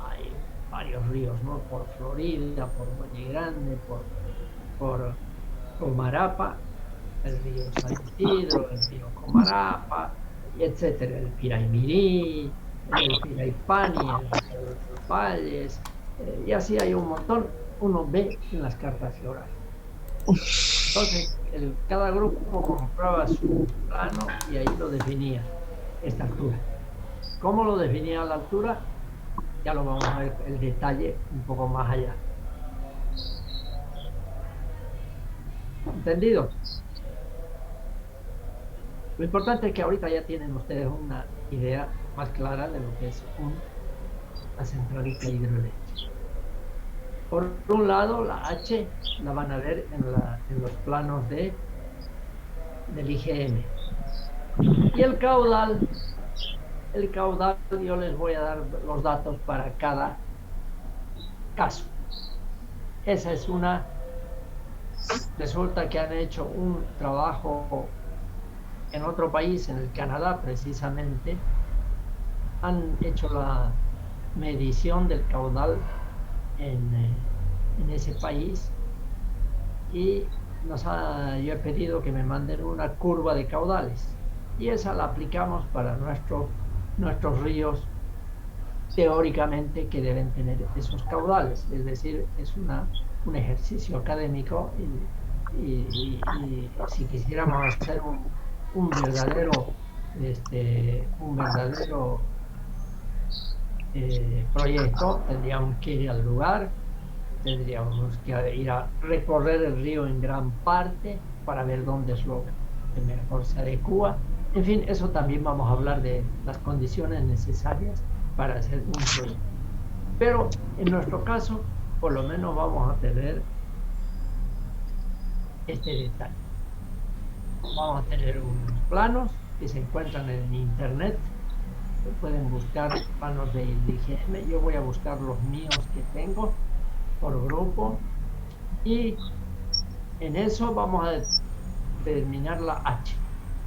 hay varios ríos, ¿no? Por Florida, por Valle Grande, por Comarapa, el río San Isidro, el río Comarapa, etcétera, el Piraimirí, el Piraipani, los valles, y así hay un montón, uno ve en las cartas geográficas. Entonces, cada grupo compraba su plano y ahí lo definía, esta altura. ¿Cómo lo definía la altura? Ya lo vamos a ver el detalle un poco más allá. ¿Entendido? Lo importante es que ahorita ya tienen ustedes una idea más clara de lo que es una centralita hidroeléctrica. Por un lado, la H la van a ver en los planos del IGM. Y el caudal yo les voy a dar los datos para cada caso. Esa es resulta que han hecho un trabajo en otro país, en el Canadá precisamente, han hecho la medición del caudal en ese país y yo he pedido que me manden una curva de caudales y esa la aplicamos para nuestros ríos teóricamente que deben tener esos caudales, es decir, es una un ejercicio académico y si quisiéramos hacer un verdadero, un verdadero proyecto, tendríamos que ir al lugar, tendríamos que ir a recorrer el río en gran parte para ver dónde es lo que mejor se adecua. En fin, eso también vamos a hablar de las condiciones necesarias para hacer un proyecto. Pero en nuestro caso, por lo menos vamos a tener este detalle. Vamos a tener unos planos que se encuentran en internet. Pueden buscar planos de IGM. Yo voy a buscar los míos que tengo por grupo y en eso vamos a determinar la H.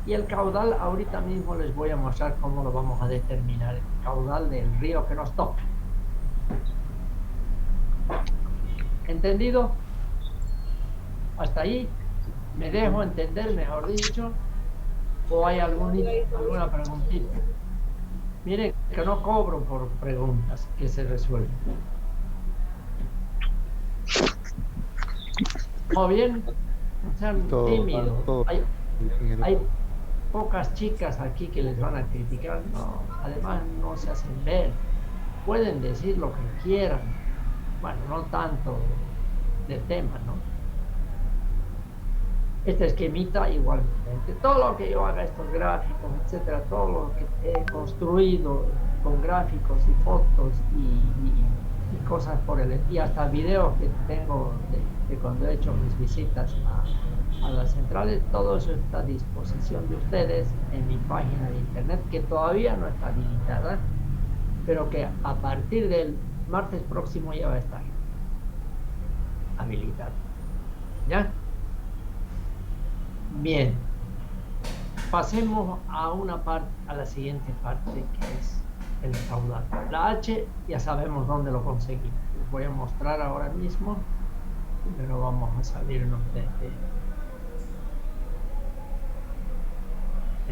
Y el caudal, ahorita mismo les voy a mostrar cómo lo vamos a determinar, el caudal del río que nos toca. ¿Entendido? Hasta ahí. ¿Me dejo entender, mejor dicho? ¿O hay alguna preguntita? Miren que no cobro por preguntas que se resuelven. ¿Todo bien? No sean tímidos. Hay pocas chicas aquí que les van a criticar. No, además no se hacen ver. Pueden decir lo que quieran. Bueno, no tanto del tema, ¿no? Este esquemita igualmente. Todo lo que yo haga, estos gráficos, etcétera, todo lo que he construido con gráficos y fotos y cosas por el... Y hasta videos que tengo de cuando he hecho mis visitas a las centrales, todo eso está a disposición de ustedes en mi página de internet, que todavía no está habilitada, pero que a partir del martes próximo ya va a estar habilitada. ¿Ya? Bien. Pasemos a la siguiente parte, que es el caudal. La H ya sabemos dónde lo conseguimos. Les voy a mostrar ahora mismo. Primero vamos a salirnos de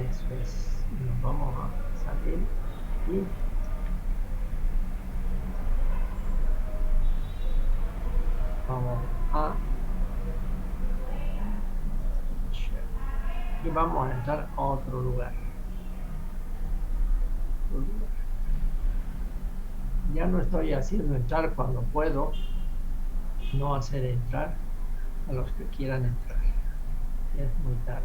eso es. Nos vamos a salir y vamos a entrar a otro lugar. Ya no estoy haciendo entrar cuando puedo no hacer entrar a los que quieran entrar. Ya es muy tarde.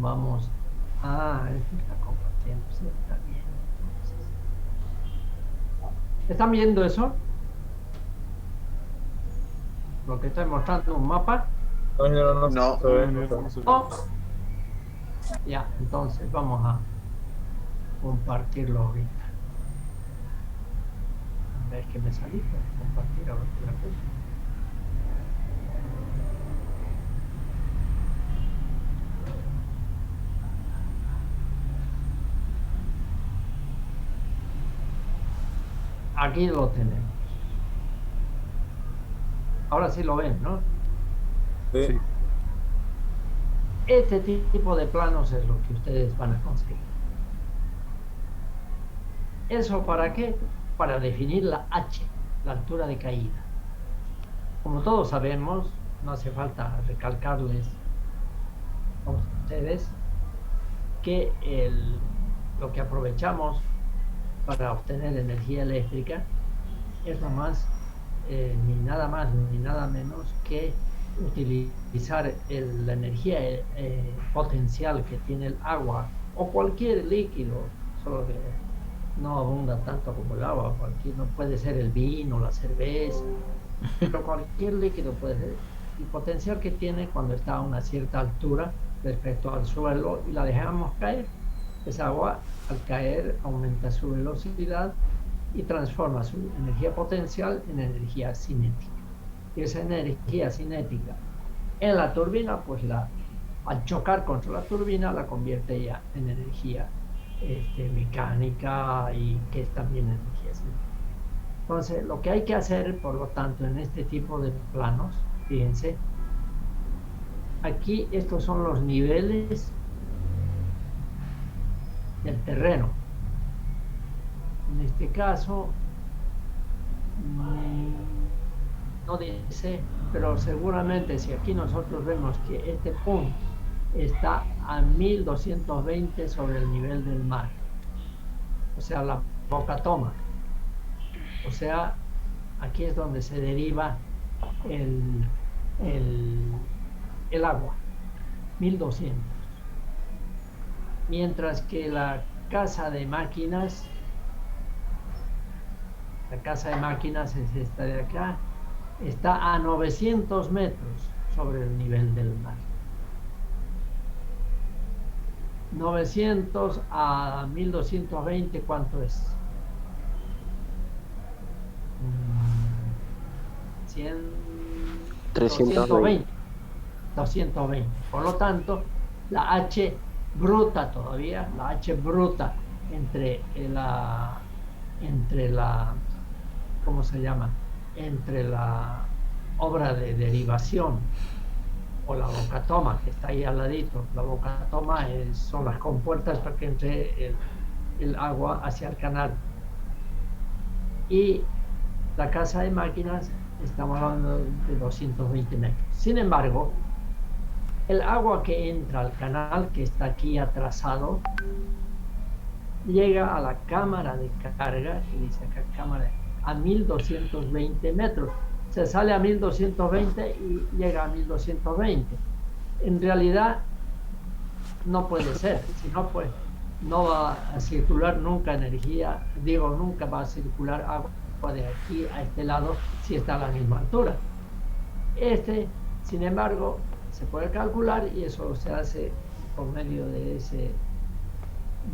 Vamos esto está compartiendo, sí, está bien. Entonces, ¿están viendo eso? Lo que estoy mostrando, un mapa. No. Oh. Ya, entonces vamos a compartirlo ahorita. A ver que me salí para compartir ahora la cosa. Aquí lo tenemos. Ahora sí lo ven, ¿no? Sí. Este tipo de planos es lo que ustedes van a conseguir. ¿Eso para qué? Para definir la H, la altura de caída. Como todos sabemos, no hace falta recalcarles a ustedes que lo que aprovechamos para obtener energía eléctrica es ni nada más ni nada menos que utilizar la energía potencial que tiene el agua o cualquier líquido, solo que no abunda tanto como el agua, no puede ser el vino, la cerveza, pero cualquier líquido puede ser el potencial que tiene cuando está a una cierta altura respecto al suelo y la dejamos caer. Esa agua al caer aumenta su velocidad y transforma su energía potencial en energía cinética. Y esa energía cinética en la turbina, pues al chocar contra la turbina la convierte ya en energía mecánica y que es también energía cinética. Entonces, lo que hay que hacer, por lo tanto, en este tipo de planos, fíjense, aquí estos son los niveles del terreno. En este caso, no dice, pero seguramente si aquí nosotros vemos que este punto está a 1220 sobre el nivel del mar, o sea, la Boca Toma, o sea, aquí es donde se deriva el agua, 1200. Mientras que la casa de máquinas es esta de acá, está a 900 metros sobre el nivel del mar. 900 a 1220, ¿cuánto es? 100, 320. 220. Por lo tanto, la H bruta todavía, la H bruta entre la, ¿cómo se llama? Entre la obra de derivación o la boca toma, que está ahí al ladito. La boca toma son las compuertas para que entre el agua hacia el canal. Y la casa de máquinas, estamos hablando de 220 metros. Sin embargo, el agua que entra al canal, que está aquí atrasado, llega a la cámara de carga, que dice acá cámara, a 1220 metros. Se sale a 1220 y llega a 1220. En realidad, no puede ser, si no, pues no va a circular nunca energía, nunca va a circular agua de aquí a este lado si está a la misma altura. Sin embargo, se puede calcular y eso se hace por medio de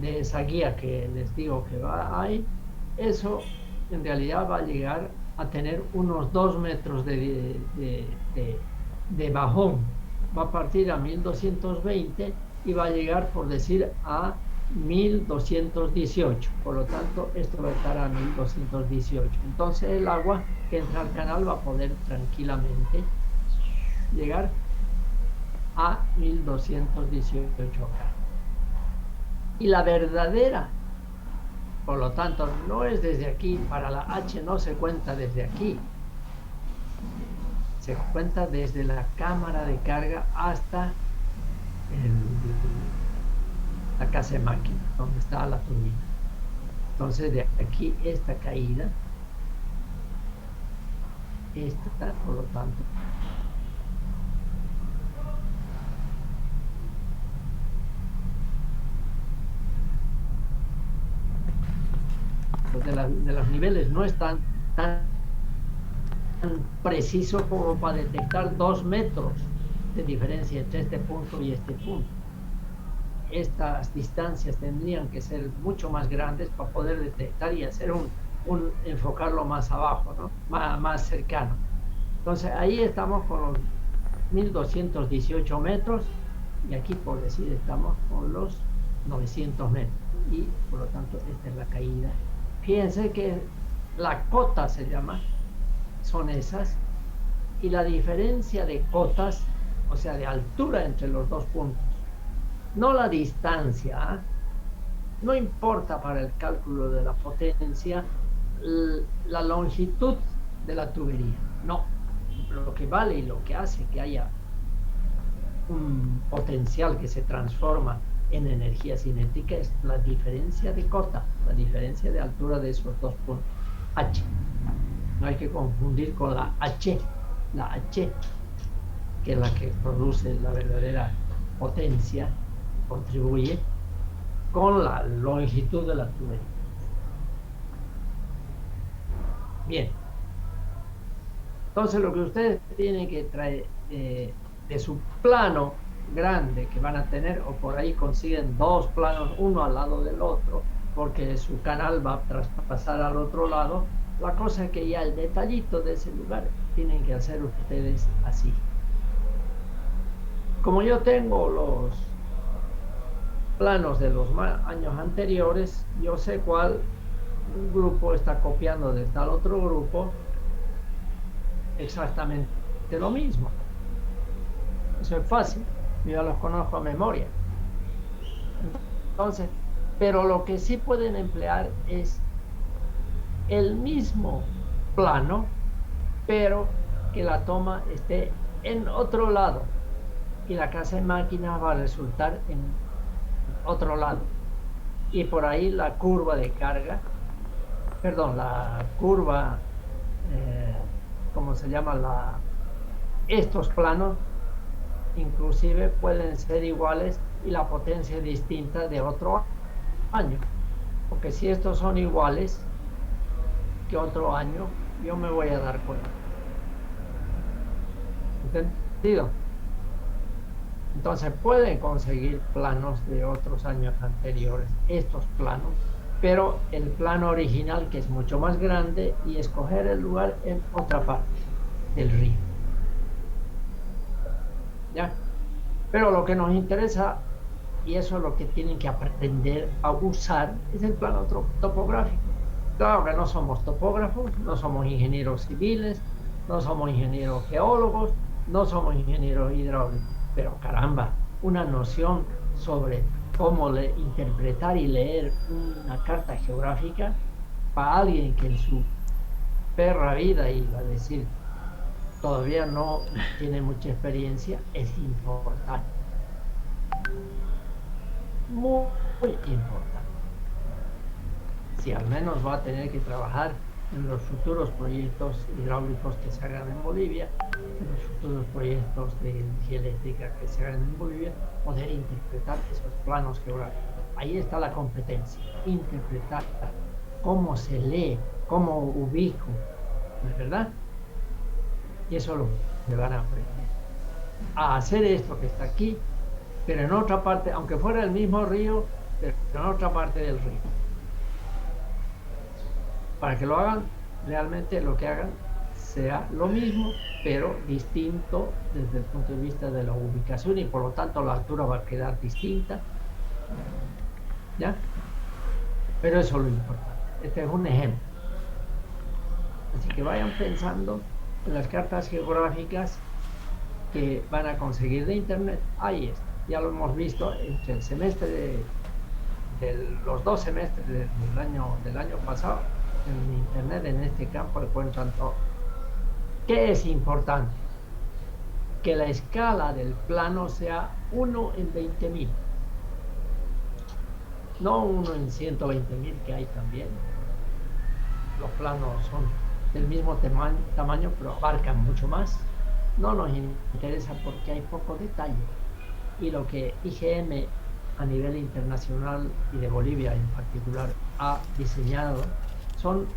esa guía que les digo que va ahí. Eso en realidad va a llegar a tener unos 2 metros de bajón. Va a partir a 1220 y va a llegar, por decir, a 1218. Por lo tanto, esto va a estar a 1218. Entonces el agua que entra al canal va a poder tranquilamente llegar a 1218 grados. Y la verdadera, por lo tanto, no es desde aquí, para la H no se cuenta desde aquí, se cuenta desde la cámara de carga hasta la casa de máquina, donde está la turbina. Entonces de aquí esta caída, esta, por lo tanto, de los niveles no es tan preciso como para detectar 2 metros de diferencia entre este punto y este punto. Estas distancias tendrían que ser mucho más grandes para poder detectar y hacer enfocarlo más abajo, ¿no? Más cercano. Entonces ahí estamos con los 1218 metros y aquí, por decir, estamos con los 900 metros y por lo tanto esta es la caída. Fíjense que la cota se llama, son esas, y la diferencia de cotas, o sea, de altura entre los dos puntos, no la distancia, no importa para el cálculo de la potencia la longitud de la tubería, no. Lo que vale y lo que hace que haya un potencial que se transforma en energía cinética es la diferencia de cota, la diferencia de altura de esos dos puntos, H. No hay que confundir con la H, que es la que produce la verdadera potencia, contribuye con la longitud de la tubería. Bien. Entonces lo que ustedes tienen que traer de su plano grande que van a tener, o por ahí consiguen 2 planos uno al lado del otro porque su canal va a traspasar al otro lado, la cosa es que ya el detallito de ese lugar tienen que hacer ustedes así. Como yo tengo planos de los años anteriores, yo sé cuál grupo está copiando de tal otro grupo exactamente lo mismo. Eso es fácil, yo ya los conozco a memoria. Entonces, pero lo que sí pueden emplear es el mismo plano, pero que la toma esté en otro lado y la casa de máquinas va a resultar en otro lado. Y por ahí la curva de carga, perdón, la curva, ¿cómo se llama? Estos planos inclusive pueden ser iguales y la potencia distinta de otro año. Porque si estos son iguales que otro año, yo me voy a dar cuenta. ¿Entendido? Entonces pueden conseguir planos de otros años anteriores, estos planos, pero el plano original, que es mucho más grande, y escoger el lugar en otra parte del río. ¿Ya? Pero lo que nos interesa, y eso es lo que tienen que aprender a usar, es el plano topográfico. Claro que no somos topógrafos, no somos ingenieros civiles, no somos ingenieros geólogos, no somos ingenieros hidráulicos, pero caramba, una noción sobre cómo interpretar y leer una carta geográfica para alguien que en su perra vida, iba a decir, todavía no tiene mucha experiencia, es importante. Muy, muy importante. Si al menos va a tener que trabajar en los futuros proyectos hidráulicos que se hagan en Bolivia, en los futuros proyectos de energía eléctrica que se hagan en Bolivia, poder interpretar esos planos geográficos. Ahí está la competencia, interpretar cómo se lee, cómo ubico, ¿no es verdad? Y eso lo que van a aprender. A hacer esto que está aquí, pero en otra parte, aunque fuera el mismo río, pero en otra parte del río. Para que lo hagan, realmente lo que hagan sea lo mismo, pero distinto desde el punto de vista de la ubicación, y por lo tanto la altura va a quedar distinta. ¿Ya? Pero eso es lo importante. Este es un ejemplo. Así que vayan pensando en las cartas geográficas que van a conseguir de internet. Ahí está. Ya lo hemos visto entre el semestre de los 2 semestres del año pasado. En internet, en este campo, encuentran todo. ¿Qué es importante? Que la escala del plano sea 1 en 20.000. No 1 en 120.000, que hay también. Los planos son del mismo tamaño, pero abarcan mucho más. No nos interesa porque hay poco detalle. Y lo que IGM a nivel internacional y de Bolivia en particular ha diseñado son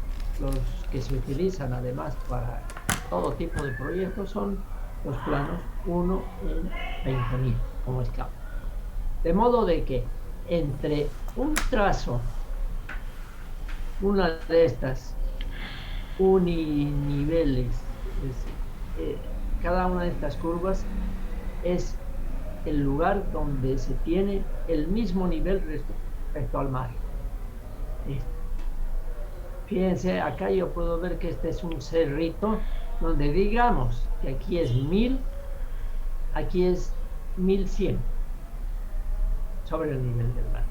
los que se utilizan además para todo tipo de proyectos, son los planos 1 en 20.000 como escala. De modo de que entre un trazo, una de estas uniniveles, cada una de estas curvas es el lugar donde se tiene el mismo nivel respecto al mar. Fíjense, acá yo puedo ver que este es un cerrito donde digamos que aquí es 1000, aquí es 1100 sobre el nivel del mar.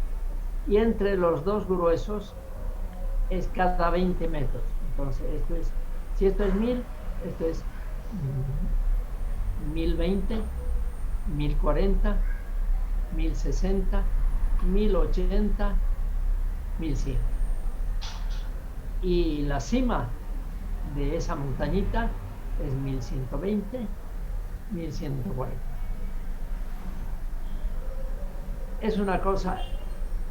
Y entre los dos gruesos es cada 20 metros. Entonces, si esto es 1000, esto es 1020, 1040, 1060, 1080, 1100. Y la cima de esa montañita es 1120, 1140. Es una cosa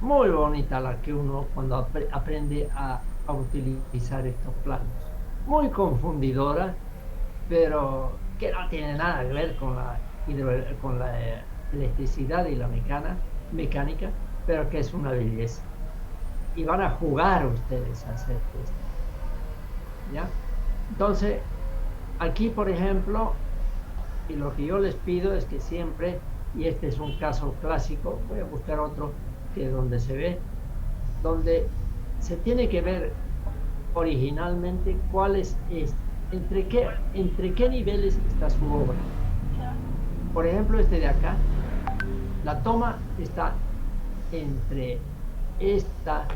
muy bonita la que uno cuando aprende a utilizar estos planos. Muy confundidora, pero que no tiene nada que ver con la electricidad y la mecánica, pero que es una belleza. Y van a jugar ustedes a hacer esto. ¿Ya? Entonces, aquí, por ejemplo, y lo que yo les pido es que siempre y este es un caso clásico. Voy a buscar otro que donde se ve, donde se tiene que ver originalmente entre qué niveles está su obra. Por ejemplo, este de acá, la toma está entre esta,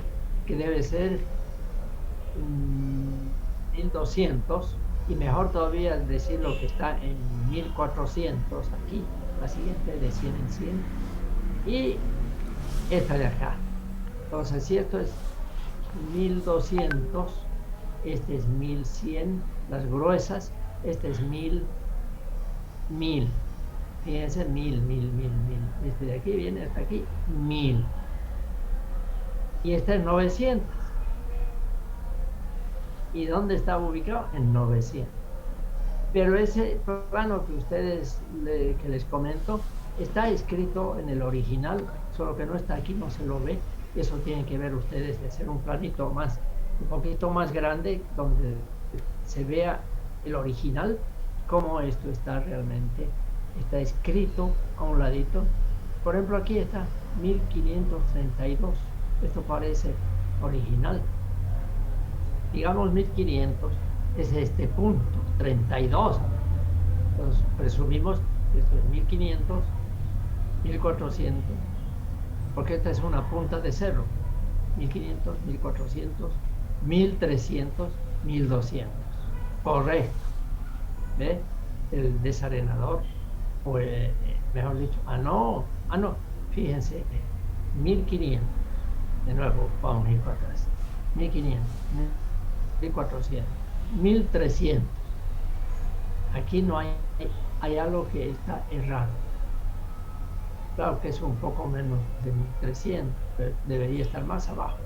que debe ser 1200, y mejor todavía decir lo que está en 1400 aquí, la siguiente de 100 en 100, y esta de acá. Entonces, si esto es 1200, este es 1100, las gruesas, este es 1000. Fíjense, 1000. Este de aquí viene hasta aquí, 1000. Y este es 900. ¿Y dónde estaba ubicado? En 900. Pero ese plano que que les comento, está escrito en el original, solo que no está aquí, no se lo ve. Eso tienen que ver ustedes de hacer un planito un poquito más grande, donde se vea el original, cómo esto está realmente, está escrito a un ladito. Por ejemplo, aquí está 1532, esto parece original. Digamos 1500 es este punto, 32. Entonces presumimos que esto es 1500, 1400, porque esta es una punta de cerro. 1500, 1400, 1300, 1200. Correcto. ¿Ve? El desarenador, pues, mejor dicho, no, fíjense, 1500. De nuevo, vamos a ir para atrás. 1500, 1400, 1300. Aquí no hay algo que está errado. Claro que es un poco menos de 1300, pero debería estar más abajo.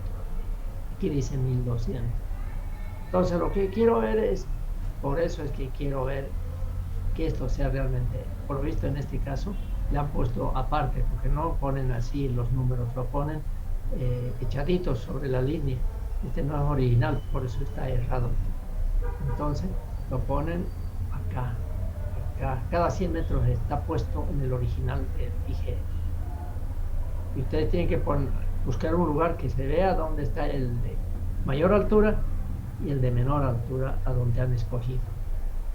Aquí dice 1200. Entonces lo que quiero ver es, por eso es que quiero ver que esto sea realmente, por lo visto en este caso, le han puesto aparte, porque no ponen así los números, lo ponen echaditos sobre la línea. Este no es original, por eso está errado. Entonces lo ponen acá. Cada 100 metros está puesto en el original IGE. Y ustedes tienen que buscar un lugar que se vea dónde está el de mayor altura y el de menor altura a donde han escogido.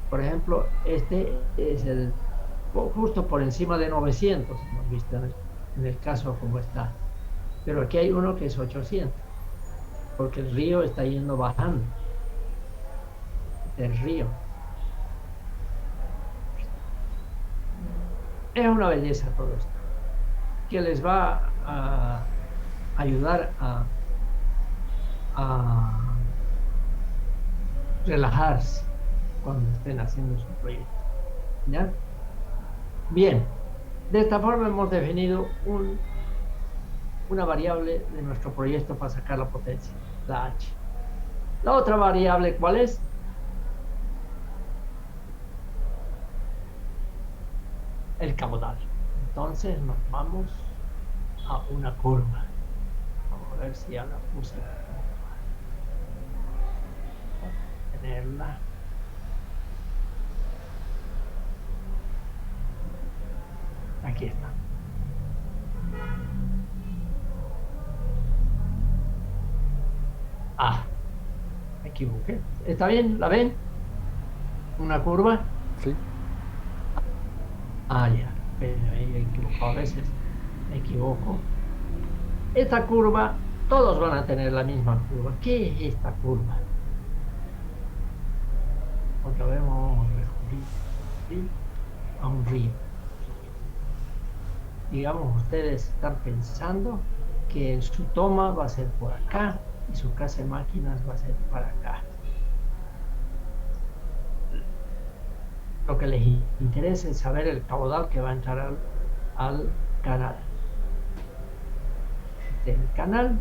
Por ejemplo, este es justo por encima de 900, hemos visto en el caso como está. Pero aquí hay uno que es 800, porque el río está yendo bajando. El río. Es una belleza todo esto, que les va a ayudar a relajarse cuando estén haciendo su proyecto. ¿Ya? Bien, de esta forma hemos definido una variable de nuestro proyecto para sacar la potencia, la H. La otra variable, ¿cuál es? El caudal. Entonces nos vamos a una curva. Vamos a ver si ya la puse. Vamos a tenerla. Aquí está. Me equivoqué. ¿Está bien? ¿La ven? ¿Una curva? Sí. Ya. Me equivoco. A veces me equivoco. Esta curva, todos van a tener la misma curva. ¿Qué es esta curva? Otra vez vamos a recurrir a un río. Digamos, ustedes están pensando que su toma va a ser por acá y su casa de máquinas va a ser para acá. Lo que les interesa es saber el caudal que va a entrar al canal. Este es el canal,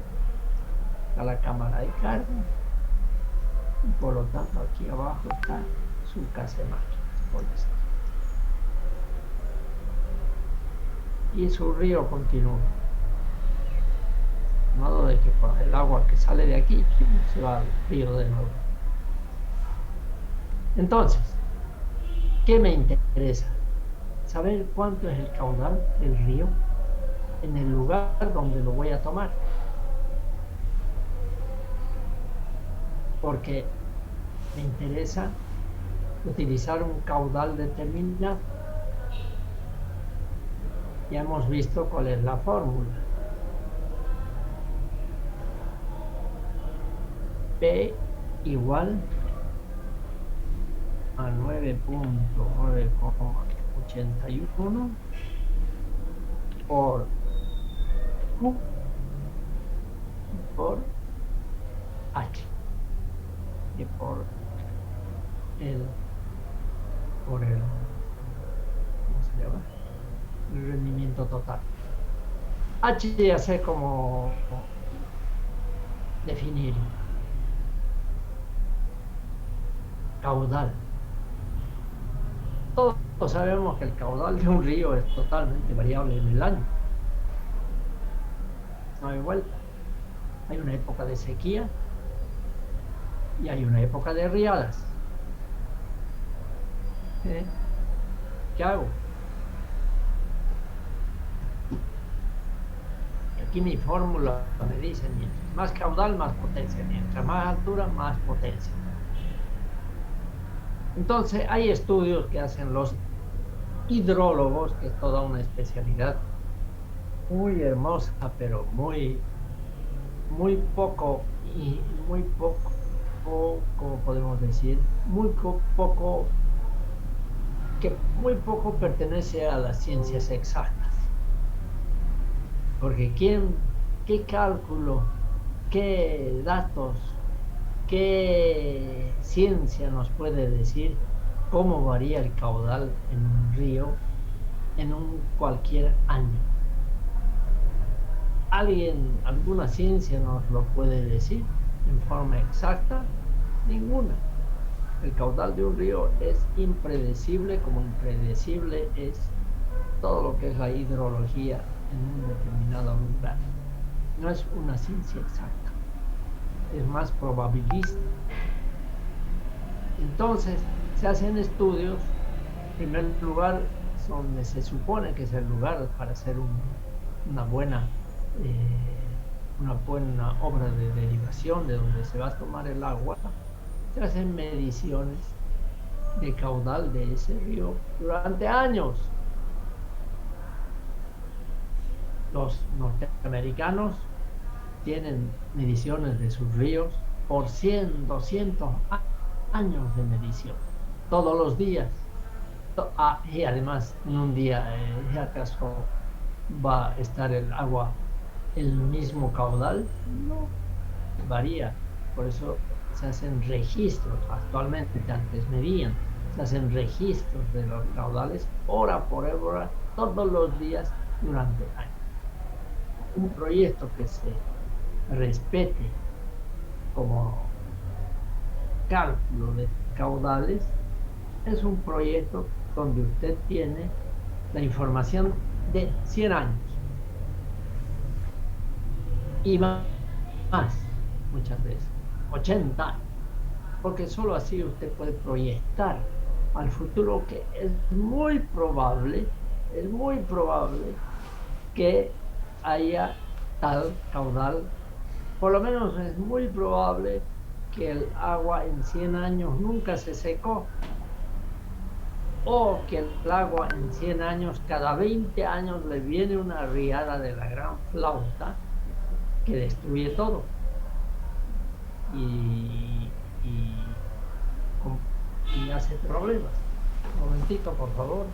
está la cámara de carga, y por lo tanto aquí abajo está su casa de máquinas, por esto. Y su río continúa, de modo de que con el agua que sale de aquí se va al río de nuevo. Entonces, ¿qué me interesa? saber cuánto es el caudal del río en el lugar donde lo voy a tomar. Porque me interesa utilizar un caudal determinado. Ya hemos visto cuál es la fórmula. P igual a 9.981 por Q por H y por el ¿cómo se llama? El rendimiento total. H ya sé cómo definir. Caudal. Todos sabemos que el caudal de un río es totalmente variable en el año. No hay vuelta. Hay una época de sequía y hay una época de riadas. ¿Qué hago? Aquí mi fórmula me dice, mientras más caudal, más potencia. Mientras más altura, más potencia. Entonces, hay estudios que hacen los hidrólogos, que es toda una especialidad muy hermosa, pero muy poco, ¿cómo podemos decir? Muy poco pertenece a las ciencias exactas. Porque qué cálculo, qué datos, qué ciencia nos puede decir cómo varía el caudal en un río en cualquier año. ¿Alguna ciencia nos lo puede decir en forma exacta? Ninguna. El caudal de un río es impredecible, como impredecible es todo lo que es la hidrología en un determinado lugar. No es una ciencia exacta, es más probabilista. Entonces, se hacen estudios, en primer lugar, donde se supone que es el lugar para hacer una buena obra de derivación de donde se va a tomar el agua. Se hacen mediciones de caudal de ese río durante años. Los norteamericanos tienen mediciones de sus ríos por 100, 200 años de medición, todos los días. Y además, en un día, ¿acaso va a estar el agua el mismo caudal? No, varía. Por eso se hacen registros actualmente, que antes medían, se hacen registros de los caudales hora por hora, todos los días durante años. Un proyecto que se respete como cálculo de caudales es un proyecto donde usted tiene la información de 100 años y más muchas veces 80 años, porque solo así usted puede proyectar al futuro, que es muy probable que haya tal caudal. Por lo menos es muy probable que el agua en 100 años nunca se secó, o que el agua en 100 años, cada 20 años le viene una riada de la gran flauta que destruye todo y hace problemas. Un momentito, por favor.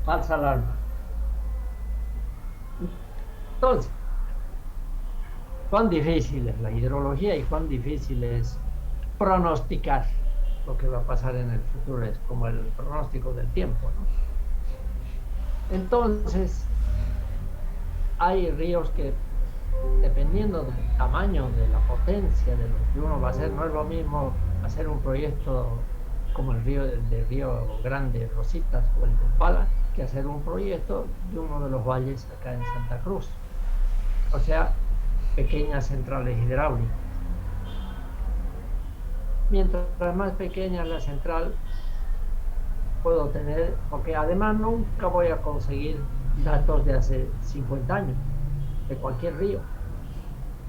Falsa alarma. Entonces, cuán difícil es la hidrología y cuán difícil es pronosticar lo que va a pasar en el futuro. Es como el pronóstico del tiempo, ¿no? Entonces, hay ríos que dependiendo del tamaño, de la potencia de lo que uno va a hacer. No es lo mismo hacer un proyecto como el de Río Grande, Rositas o el de Pala, que hacer un proyecto de uno de los valles acá en Santa Cruz. O sea, pequeñas centrales hidráulicas. Mientras más pequeña la central puedo tener, porque además nunca voy a conseguir datos de hace 50 años, de cualquier río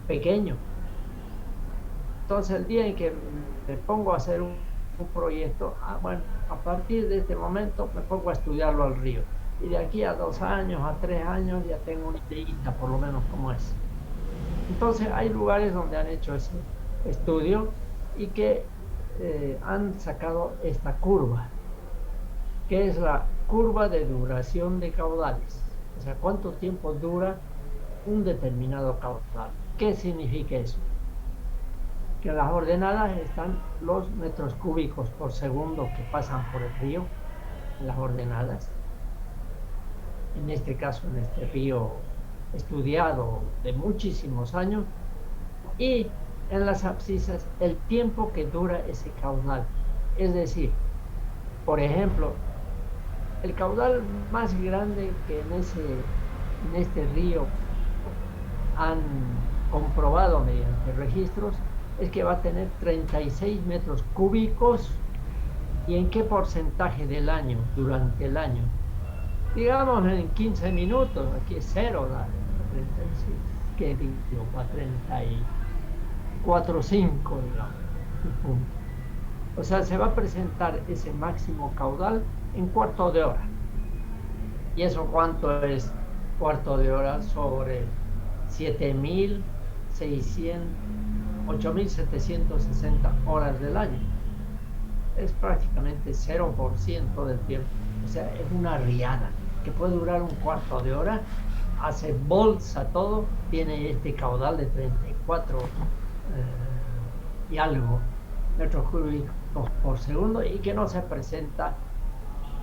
pequeño. Entonces el día en que me pongo a hacer un proyecto, bueno, a partir de este momento me pongo a estudiarlo al río. Y de aquí a 2 años, a 3 años, ya tengo una idea por lo menos cómo es. Entonces hay lugares donde han hecho ese estudio y que han sacado esta curva, que es la curva de duración de caudales. O sea, cuánto tiempo dura un determinado caudal. ¿Qué significa eso? Que en las ordenadas están los metros cúbicos por segundo que pasan por el río, en las ordenadas. En este caso, en este río estudiado de muchísimos años, y en las abscisas el tiempo que dura ese caudal. Es decir, por ejemplo, el caudal más grande que en este río han comprobado mediante registros es que va a tener 36 metros cúbicos. ¿Y en qué porcentaje del año, durante el año? Digamos en 15 minutos, aquí es 0, 36, ¿qué digo? A 34, 5, digamos. O sea, se va a presentar ese máximo caudal en cuarto de hora. ¿Y eso cuánto es cuarto de hora sobre 8.760 horas del año? Es prácticamente 0% del tiempo. O sea, es una riada que puede durar un cuarto de hora, hace bolsa todo, tiene este caudal de 34 y algo metros cúbicos por segundo, y que no se presenta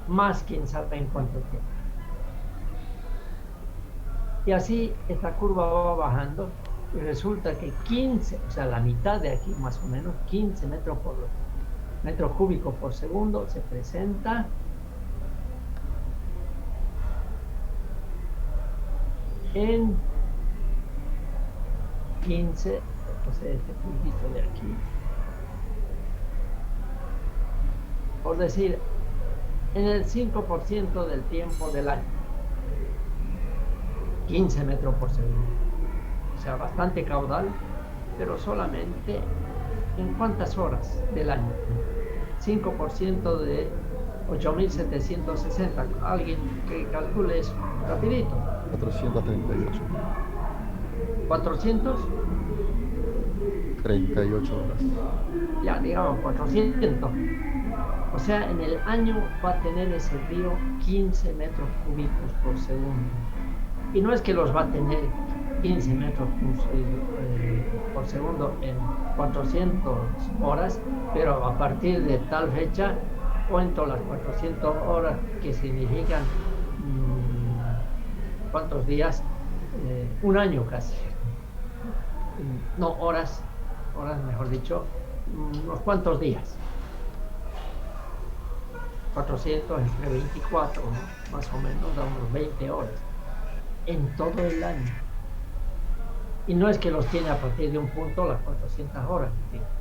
más quién sabe en cuánto tiempo. Y así esta curva va bajando y resulta que 15, o sea, la mitad de aquí más o menos, 15 metros cúbicos por segundo se presenta en 15, o sea, este puntito de aquí, por decir, en el 5% del tiempo del año. 15 metros por segundo. O sea, bastante caudal, pero solamente en cuántas horas del año. 5% de 8.760. Alguien que calcule eso rapidito. 438. 438 horas. Ya, digamos 400. O sea, en el año va a tener ese río 15 metros cúbicos por segundo. Y no es que los va a tener 15 metros por segundo en 400 horas, pero a partir de tal fecha cuento las 400 horas, que significan ¿cuántos días? Un año casi. No, horas mejor dicho, unos cuantos días. 400 entre 24, ¿no? Más o menos, da unos 20 horas en todo el año. Y no es que los tiene a partir de un punto las 400 horas.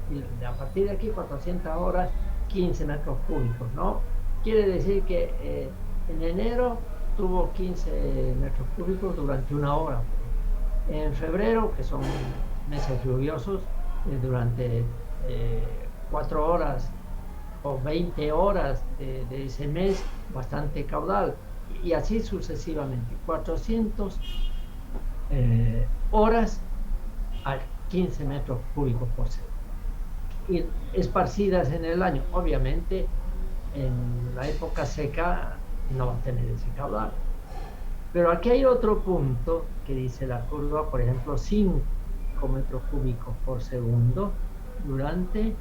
Y a partir de aquí 400 horas, 15 metros cúbicos, ¿no? Quiere decir que en enero tuvo 15 metros cúbicos durante una hora. En febrero, que son meses lluviosos, durante 4 horas o 20 horas de ese mes, bastante caudal. Y así sucesivamente, 400 horas a 15 metros cúbicos por segundo. Y esparcidas en el año. Obviamente, en la época seca no va a tener ese caudal. Pero aquí hay otro punto que dice la curva, por ejemplo, 5 metros cúbicos por segundo durante,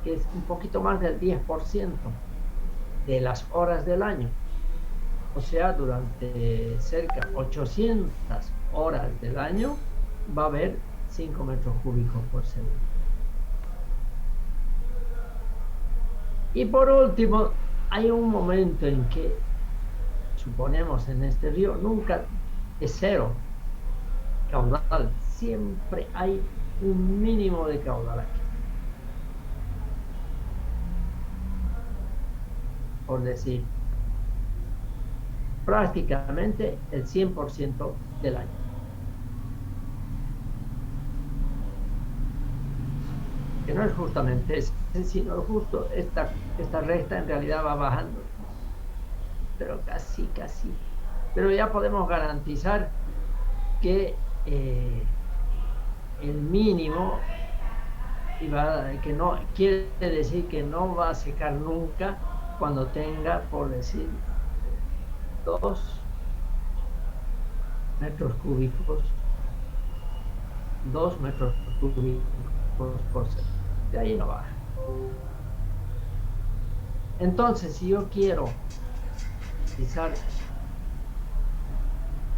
que es un poquito más del 10% de las horas del año. O sea, durante cerca 800 horas del año va a haber 5 metros cúbicos por segundo. Y por último, hay un momento en que, suponemos en este río, nunca es cero caudal, siempre hay un mínimo de caudal aquí. Por decir, prácticamente el 100% del año. Que no es justamente ese, sino justo esta recta en realidad va bajando, pero casi. Pero ya podemos garantizar que el mínimo, que no quiere decir que no va a secar nunca cuando tenga, por decir, 2 metros cúbicos, 2 metros cúbicos por segundo. De ahí no baja. Entonces, si yo quiero utilizar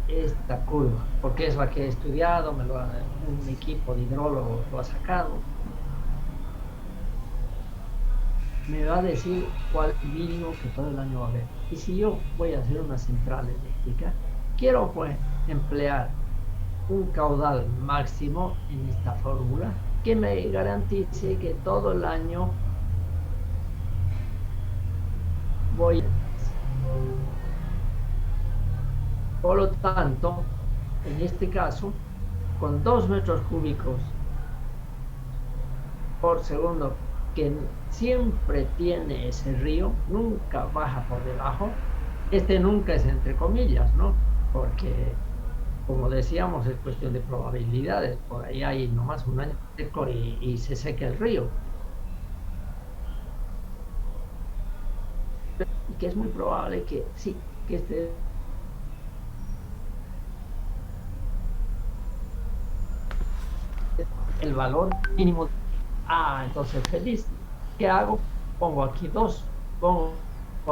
esta curva, porque es la que he estudiado, un equipo de hidrólogos lo ha sacado, me va a decir cuál mínimo que todo el año va a haber. Y si yo voy a hacer una central eléctrica, quiero pues emplear un caudal máximo en esta fórmula que me garantice que todo el año voy. Por lo tanto, en este caso, con 2 metros cúbicos por segundo, que siempre tiene ese río, nunca baja por debajo. Este nunca es entre comillas, ¿no? Porque, como decíamos, es cuestión de probabilidades. Por ahí hay nomás un año seco y se seca el río. Y que es muy probable que sí, que este el valor mínimo. Entonces feliz. ¿Qué hago? Pongo aquí 2, pongo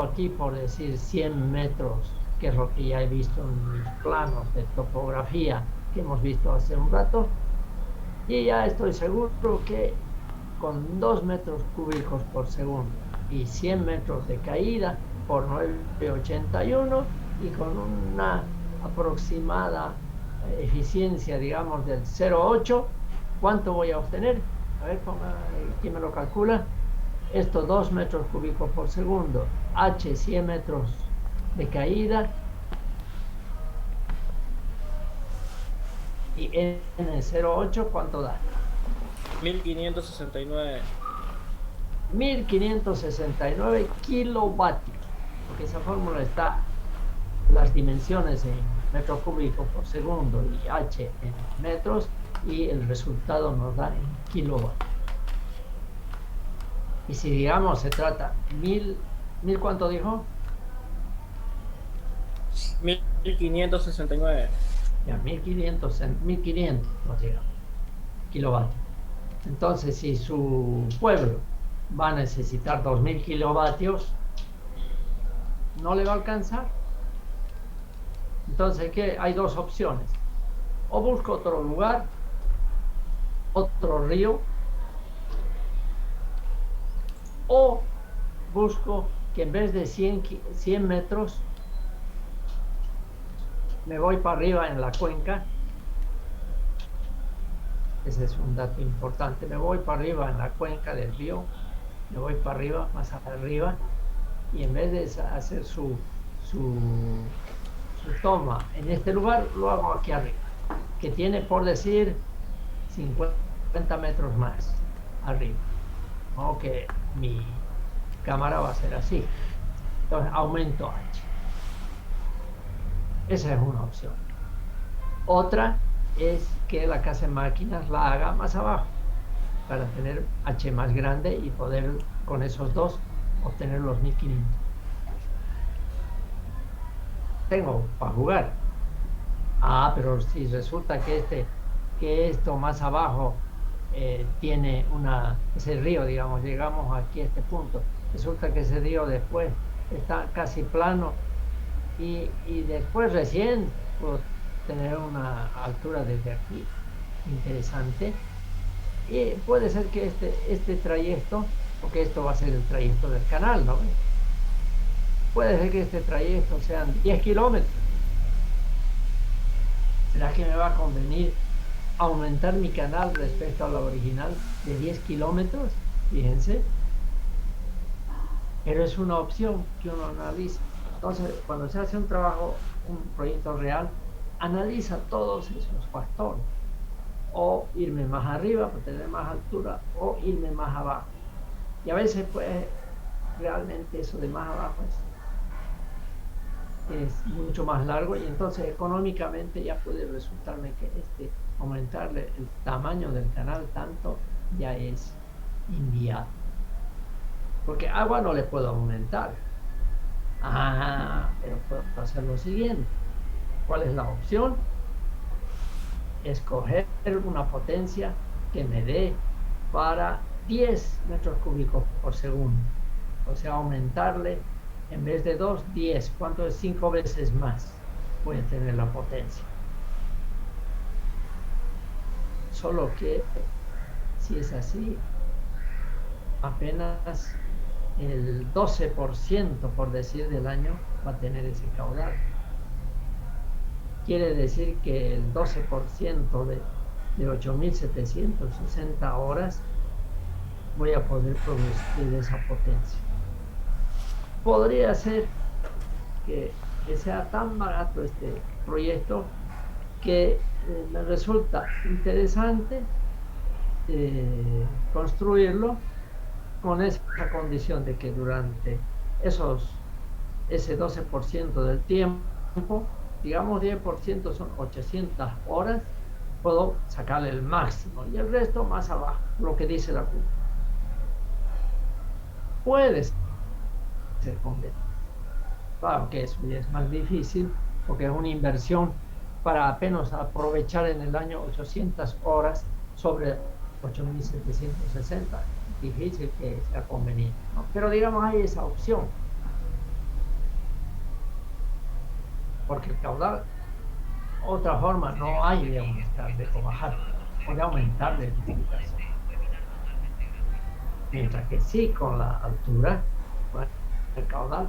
aquí, por decir, 100 metros, que es lo que ya he visto en mis planos de topografía que hemos visto hace un rato, y ya estoy seguro que con 2 metros cúbicos por segundo y 100 metros de caída por 9,81 y con una aproximada eficiencia, digamos, del 0,8, ¿cuánto voy a obtener? A ver, ¿quién me lo calcula? Esto, 2 metros cúbicos por segundo, H, 100 metros de caída, y N, 0,8, ¿cuánto da? 1569. 1569 kilovatios, porque esa fórmula está, las dimensiones en metros cúbicos por segundo y H en metros, y el resultado nos da en kilovatios. Y si, digamos, se trata ¿mil cuánto dijo? 1569. Ya, 1500, digamos, kilovatios. Entonces, si su pueblo va a necesitar 2000 kilovatios, no le va a alcanzar. Entonces, ¿qué? Hay 2 opciones. O busco otro lugar, otro río, o busco que en vez de 100 metros me voy para arriba en la cuenca. Ese es un dato importante. Me voy para arriba en la cuenca del río, me voy para arriba, más arriba, y en vez de hacer su toma en este lugar, lo hago aquí arriba, que tiene, por decir, 50 metros más arriba. O que mi cámara va a ser así. Entonces aumento H. Esa es una opción. Otra es que la casa de máquinas la haga más abajo para tener H más grande y poder con esos 2 obtener los 1500. Tengo para jugar. Pero si resulta que esto más abajo tiene ese río, digamos, llegamos aquí a este punto, resulta que ese río después está casi plano y después recién pues, tener una altura desde aquí interesante. Y puede ser que este trayecto, porque esto va a ser el trayecto del canal, ¿no? Puede ser que este trayecto sean 10 kilómetros. ¿Será que me va a convenir aumentar mi canal respecto a la original de 10 kilómetros? Fíjense. Pero es una opción que uno analiza. Entonces, cuando se hace un trabajo, un proyecto real, analiza todos esos factores. O irme más arriba para tener más altura, o irme más abajo. Y a veces, pues, realmente eso de más abajo es mucho más largo, y entonces económicamente ya puede resultarme que aumentarle el tamaño del canal tanto ya es inviable. Porque agua no le puedo aumentar. Pero puedo hacer lo siguiente. ¿Cuál es la opción? Escoger una potencia que me dé para 10 metros cúbicos por segundo. O sea, aumentarle en vez de 2, 10. ¿Cuánto es? 5 veces más voy a tener la potencia. Solo que si es así, apenas el 12%, por decir, del año va a tener ese caudal. Quiere decir que el 12% de 8.760 horas voy a poder producir esa potencia. Podría ser que sea tan barato este proyecto que me resulta interesante construirlo con esa condición de que durante ese 12% del tiempo, digamos 10% son 800 horas, puedo sacarle el máximo y el resto más abajo, lo que dice la curva. Puede ser conveniente. Claro que eso ya es más difícil porque es una inversión para apenas aprovechar en el año 800 horas sobre 8.760. Difícil que sea conveniente, ¿no? Pero digamos hay esa opción, porque el caudal, otra forma no hay de aumentar, de bajar o de aumentar de edificación, mientras que sí con la altura, bueno, el caudal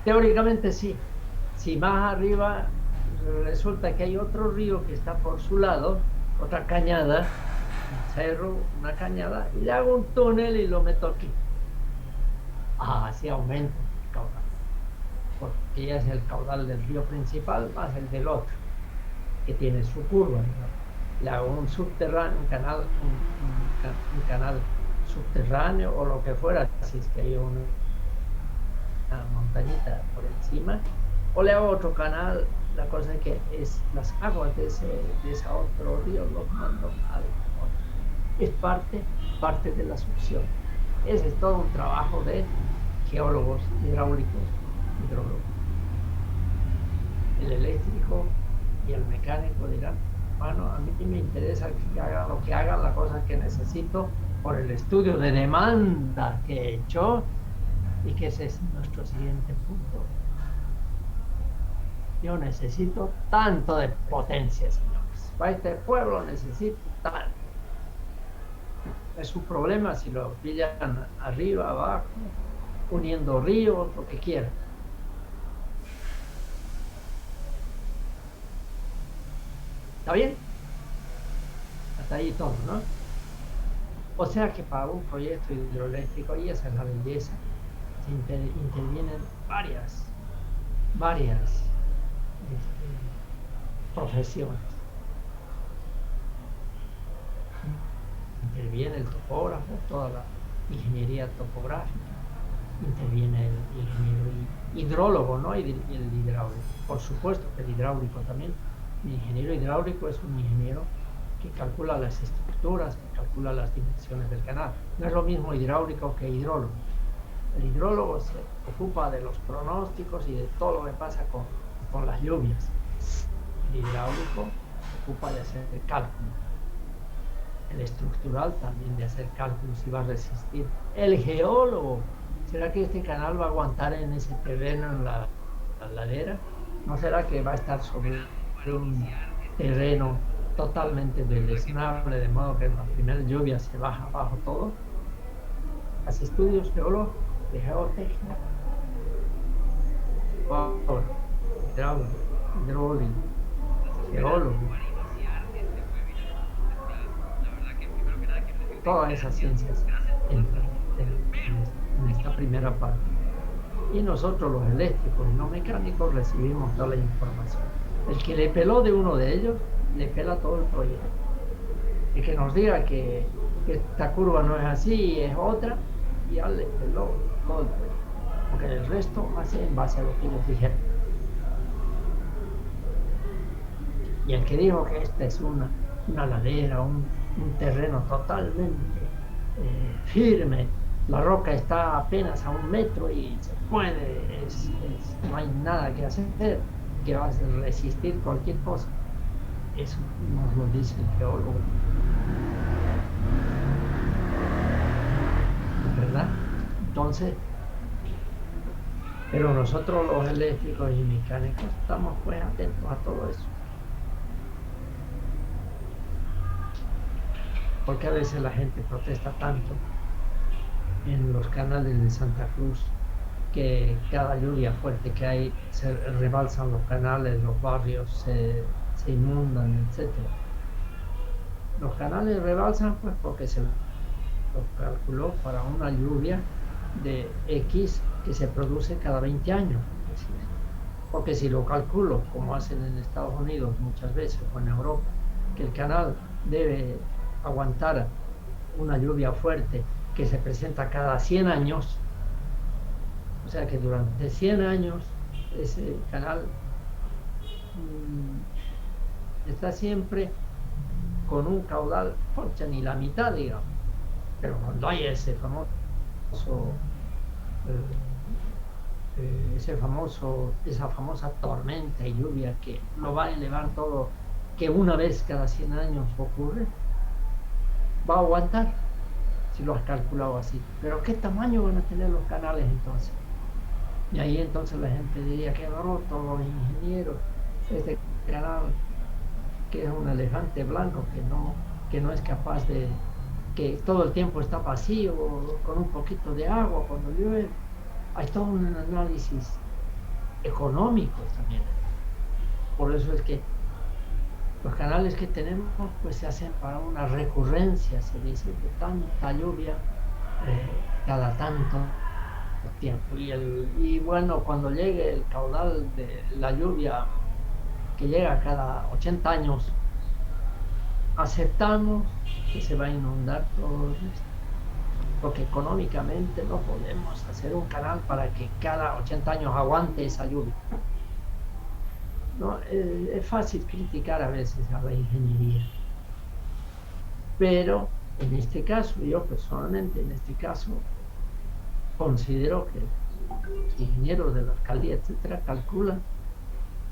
teóricamente sí. Si más arriba resulta que hay otro río que está por su lado, otra cañada, un cerro, una cañada, y le hago un túnel y lo meto aquí. Así aumenta el caudal, porque ya es el caudal del río principal más el del otro, que tiene su curva, ¿no? Le hago un subterráneo, un canal subterráneo o lo que fuera, si es que hay una montañita por encima, o le hago otro canal. La cosa es que las aguas de ese otro río los mando al otro. Es parte de la succión. Ese es todo un trabajo de geólogos, hidráulicos, hidrólogos. El eléctrico y el mecánico dirán, bueno, a mí me interesa que hagan lo que hagan, la cosa que necesito por el estudio de demanda que he hecho, y que ese es nuestro siguiente punto. Yo necesito tanto de potencia, señores. Para este pueblo necesito tanto. Es su problema si lo pillan arriba, abajo, uniendo ríos, lo que quieran. ¿Está bien? Hasta ahí todo, ¿no? O sea que para un proyecto hidroeléctrico, y esa es la belleza, se intervienen varias profesiones. Interviene el topógrafo, toda la ingeniería topográfica, interviene el ingeniero hidrólogo, ¿no? Y el hidráulico. Por supuesto que el hidráulico también. El ingeniero hidráulico es un ingeniero que calcula las estructuras, que calcula las dimensiones del canal. No es lo mismo hidráulico que hidrólogo. El hidrólogo se ocupa de los pronósticos y de todo lo que pasa con las lluvias. El hidráulico se ocupa de hacer el cálculo. El estructural también de hacer cálculos si va a resistir. El geólogo, ¿será que este canal va a aguantar en ese terreno, en la ladera? ¿No será que va a estar sobre un terreno totalmente deleznable, de modo que en la primera lluvia se baja abajo todo? Hace estudios geológicos, de geotecnia, hidráulico, geólogo, todas esas ciencias entran en esta primera parte. Y nosotros los eléctricos y no mecánicos recibimos toda la información. El que le peló de uno de ellos, le pela todo el proyecto. Y que nos diga que esta curva no es así, es otra, ya le peló todo el proyecto. Porque el resto hace en base a lo que ellos dijeron. Y el que dijo que esta es una ladera, un terreno totalmente firme, la roca está apenas a 1 metro y se puede, no hay nada que hacer, que va a resistir cualquier cosa. Eso nos lo dice el geólogo. ¿Verdad? Entonces, pero nosotros los eléctricos y mecánicos estamos pues atentos a todo eso. Porque a veces la gente protesta tanto en los canales de Santa Cruz, que cada lluvia fuerte que hay se rebalsan los canales, los barrios se inundan, etc. Los canales rebalsan pues porque se lo calculó para una lluvia de X que se produce cada 20 años. Porque si lo calculo, como hacen en Estados Unidos muchas veces o en Europa, que el canal debe aguantar una lluvia fuerte que se presenta cada 100 años, o sea que durante 100 años ese canal está siempre con un caudal, porque ni la mitad, digamos, pero cuando hay esa famosa tormenta y lluvia que lo va a elevar todo, que una vez cada 100 años ocurre, va a aguantar, si lo has calculado así. Pero ¿qué tamaño van a tener los canales entonces? Y ahí entonces la gente diría que bruto, los ingenieros, este canal que es un elefante blanco que no es capaz de, que todo el tiempo está vacío, con un poquito de agua cuando llueve. Hay todo un análisis económico también. Por eso es que los canales que tenemos pues se hacen para una recurrencia, se dice, de tanta lluvia cada tanto tiempo. Y bueno, cuando llegue el caudal de la lluvia que llega cada 80 años, aceptamos que se va a inundar todo esto, porque económicamente no podemos hacer un canal para que cada 80 años aguante esa lluvia. No, es fácil criticar a veces a la ingeniería, pero en este caso, yo personalmente en este caso considero que los ingenieros de la alcaldía, etcétera, calculan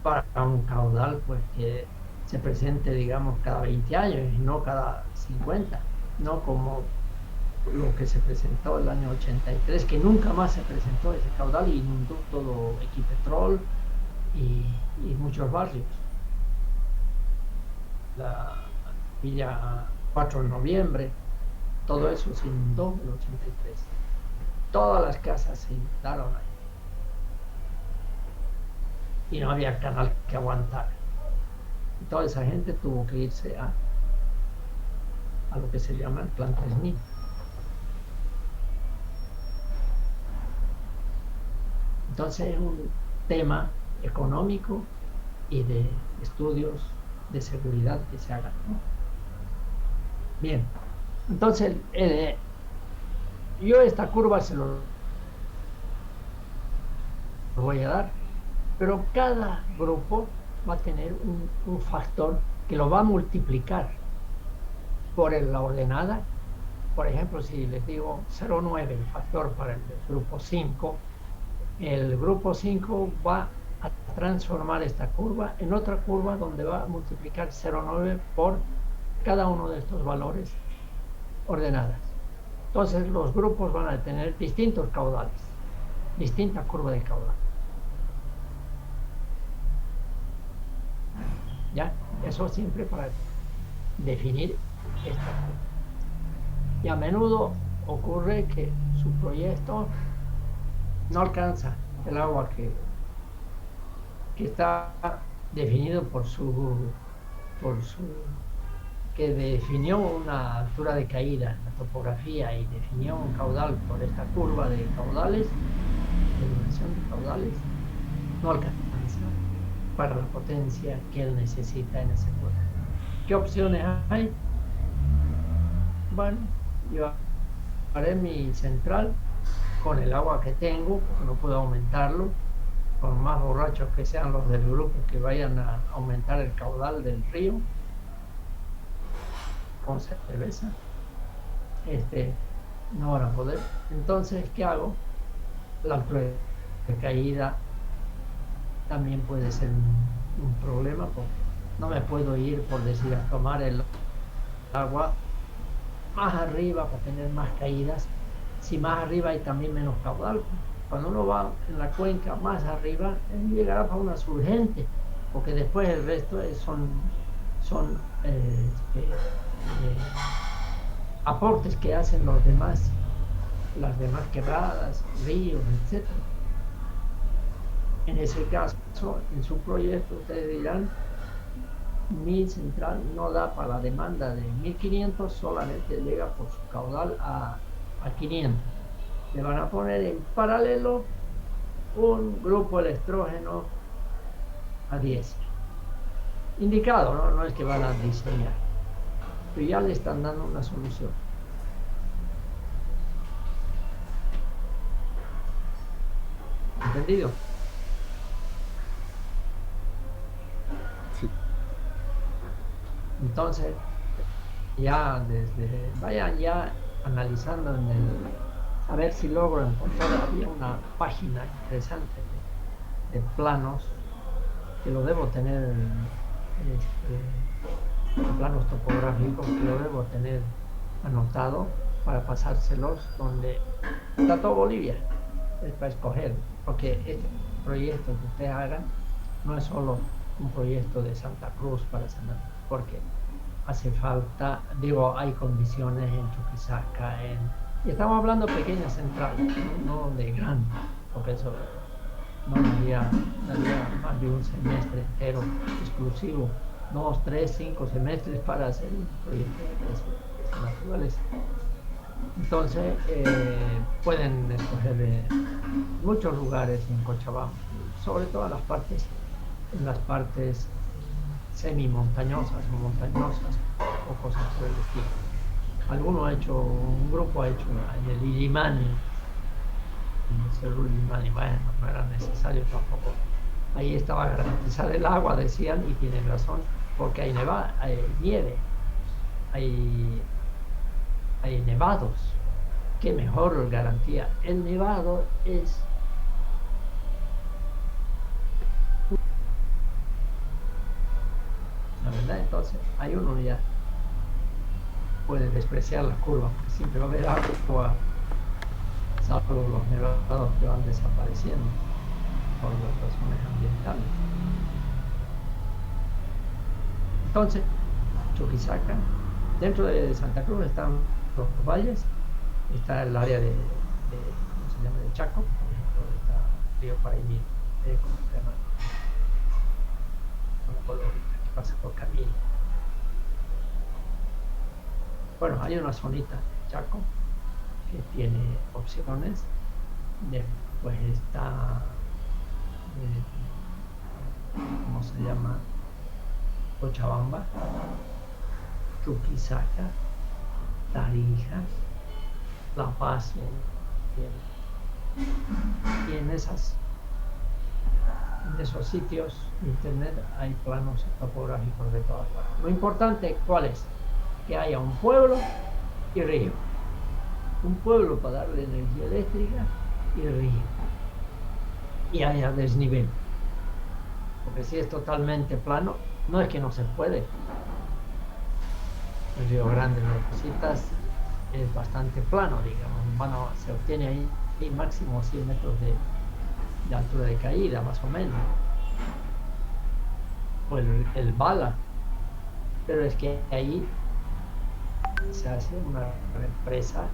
para un caudal pues que se presente, digamos, cada 20 años y no cada 50, no como lo que se presentó el año 83, que nunca más se presentó ese caudal y inundó todo Equipetrol y muchos barrios. La Villa 4 de Noviembre, todo eso se inundó en el 83. Todas las casas se inundaron ahí. Y no había canal que aguantar. Y toda esa gente tuvo que irse a lo que se llama el Plan 3000. Entonces es un tema económico y de estudios de seguridad que se hagan, ¿no? Bien, entonces yo esta curva se lo voy a dar, pero cada grupo va a tener un factor que lo va a multiplicar por la ordenada. Por ejemplo, si les digo 0,9 el factor para el grupo 5, el grupo 5 va a transformar esta curva en otra curva donde va a multiplicar 0,9 por cada uno de estos valores ordenadas. Entonces los grupos van a tener distintos caudales, distinta curva de caudal. ¿ya? Eso siempre para definir esta curva. Y a menudo ocurre que su proyecto no alcanza el agua que está definido que definió una altura de caída en la topografía y definió un caudal por esta curva de caudales, de dimensión de caudales, no alcanza para la potencia que él necesita en ese puerto. ¿Qué opciones hay? Bueno, yo haré mi central con el agua que tengo, porque no puedo aumentarlo, por más borrachos que sean los del grupo que vayan a aumentar el caudal del río con cerveza, no van a poder. Entonces, ¿qué hago? La altura de caída también puede ser un problema, porque no me puedo ir, por decir, a tomar el agua más arriba para tener más caídas, si más arriba hay también menos caudal. Cuando uno va en la cuenca más arriba, él llegará para una surgente, porque después el resto son aportes que hacen los demás, las demás quebradas, ríos, etc. En ese caso, en su proyecto, ustedes dirán, mi central no da para la demanda de 1500, solamente llega por su caudal a 500. Le van a poner en paralelo un grupo electrógeno a 10. Indicado, ¿no? No es que van a diseñar, pero ya le están dando una solución. ¿Entendido? Sí. Entonces, ya vayan ya analizando a ver si logro encontrar. Había una página interesante de planos, que lo debo tener, planos topográficos, que lo debo tener anotado para pasárselos, donde está todo Bolivia, es para escoger, porque este proyecto que ustedes hagan no es solo un proyecto de Santa Cruz para Santa Cruz, porque hace falta, hay condiciones en Chuquisaca, y estamos hablando de pequeñas centrales, no de grandes, porque eso no daría más de un semestre entero exclusivo, 2, 3, 5 semestres para hacer un proyecto de esa naturaleza. Entonces, pueden escoger muchos lugares en Cochabamba, sobre todo en las partes semi-montañosas o montañosas, o cosas por el estilo. Un grupo ha hecho en el Illimani, en el Cerro Illimani. Bueno, no era necesario tampoco. Ahí estaba garantizar el agua, decían, y tienen razón, porque hay nieve, hay nevados. Qué mejor garantía. El nevado es la verdad. Entonces hay uno ya puede despreciar la curva, porque siempre va a haber agua, salvo los nevados que van desapareciendo por las razones ambientales. Entonces, Chuquisaca, dentro de Santa Cruz están los valles, está el área de ¿cómo se llama? De Chaco, por ejemplo, está Río Paraíba, ¿cómo se llama? Un pueblo que pasa por camino. Bueno, hay una zonita de Chaco que tiene opciones. Después está, ¿cómo se llama? Cochabamba, Chuquisaca, Tarija, La Paz, y en esos sitios de internet hay planos topográficos de todas partes. Lo importante, ¿cuál es? Que haya un pueblo y río. Un pueblo para darle energía eléctrica y río. Y haya desnivel. Porque si es totalmente plano, no es que no se puede. El Río Grande, las Rositas, es bastante plano, digamos. Se obtiene ahí máximo 100 metros de altura de caída, más o menos. o el Bala, pero es que ahí se hace una represa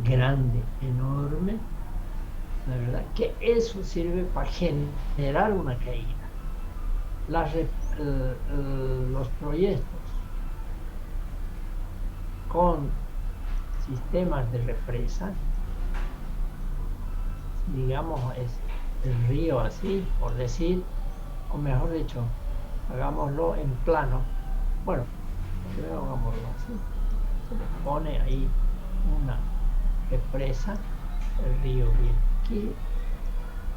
grande, enorme, la verdad, que eso sirve para generar una caída. Los proyectos con sistemas de represa, digamos, es el río así, por decir, o mejor dicho, hagámoslo en plano. Bueno, primero hagámoslo así. Se le pone ahí una represa, el río viene aquí.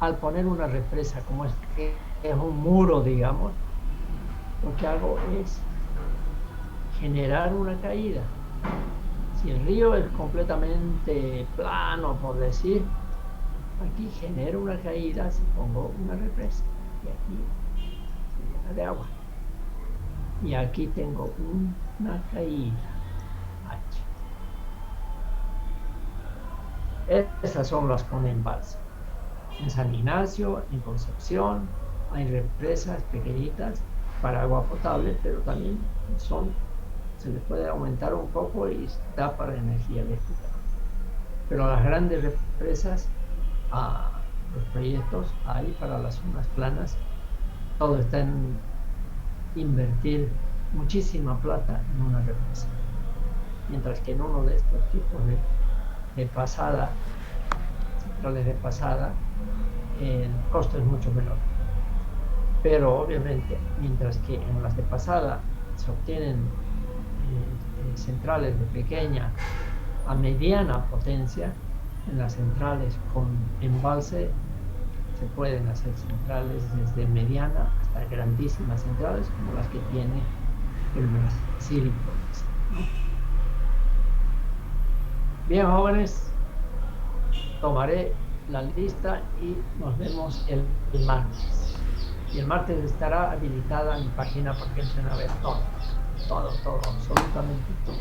Al poner una represa como es un muro, digamos, lo que hago es generar una caída. Si el río es completamente plano, por decir, aquí genero una caída si pongo una represa. Y aquí se llena de agua. Y aquí tengo una caída. H. Esas son las con embalse. En San Ignacio, en Concepción, hay represas pequeñitas para agua potable, pero también se les puede aumentar un poco y da para energía eléctrica. Pero las grandes represas, los proyectos ahí para las zonas planas, todo está en invertir muchísima plata en una represa. Mientras que en uno de estos tipos de pasada, centrales de pasada, el costo es mucho menor. Pero obviamente, mientras que en las de pasada se obtienen centrales de pequeña a mediana potencia, en las centrales con embalse se pueden hacer centrales desde mediana hasta grandísimas centrales como las que tiene el Brasil. Bien, jóvenes, tomaré la lista y nos vemos el martes. Y el martes estará habilitada mi página porque entren a ver todo, absolutamente todo,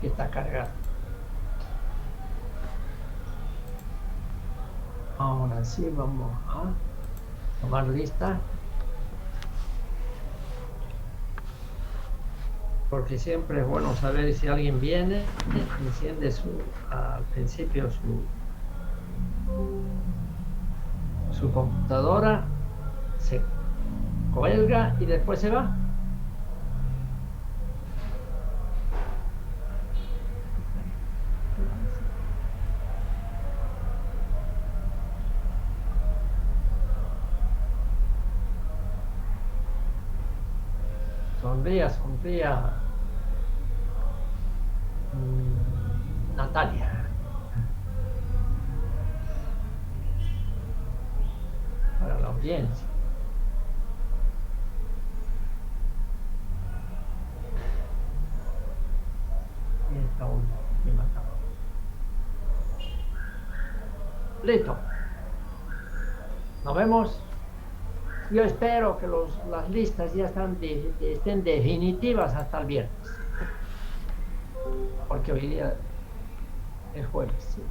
que está cargado. Ahora sí vamos a tomar lista, porque siempre es bueno saber si alguien viene, enciende al principio su computadora, se cuelga y después se va. Sonría. Natalia. Para la audiencia. Y esta última etapa. Listo. Nos vemos. Yo espero que las listas ya estén definitivas hasta el viernes. Porque hoy día es jueves. ¿Sí?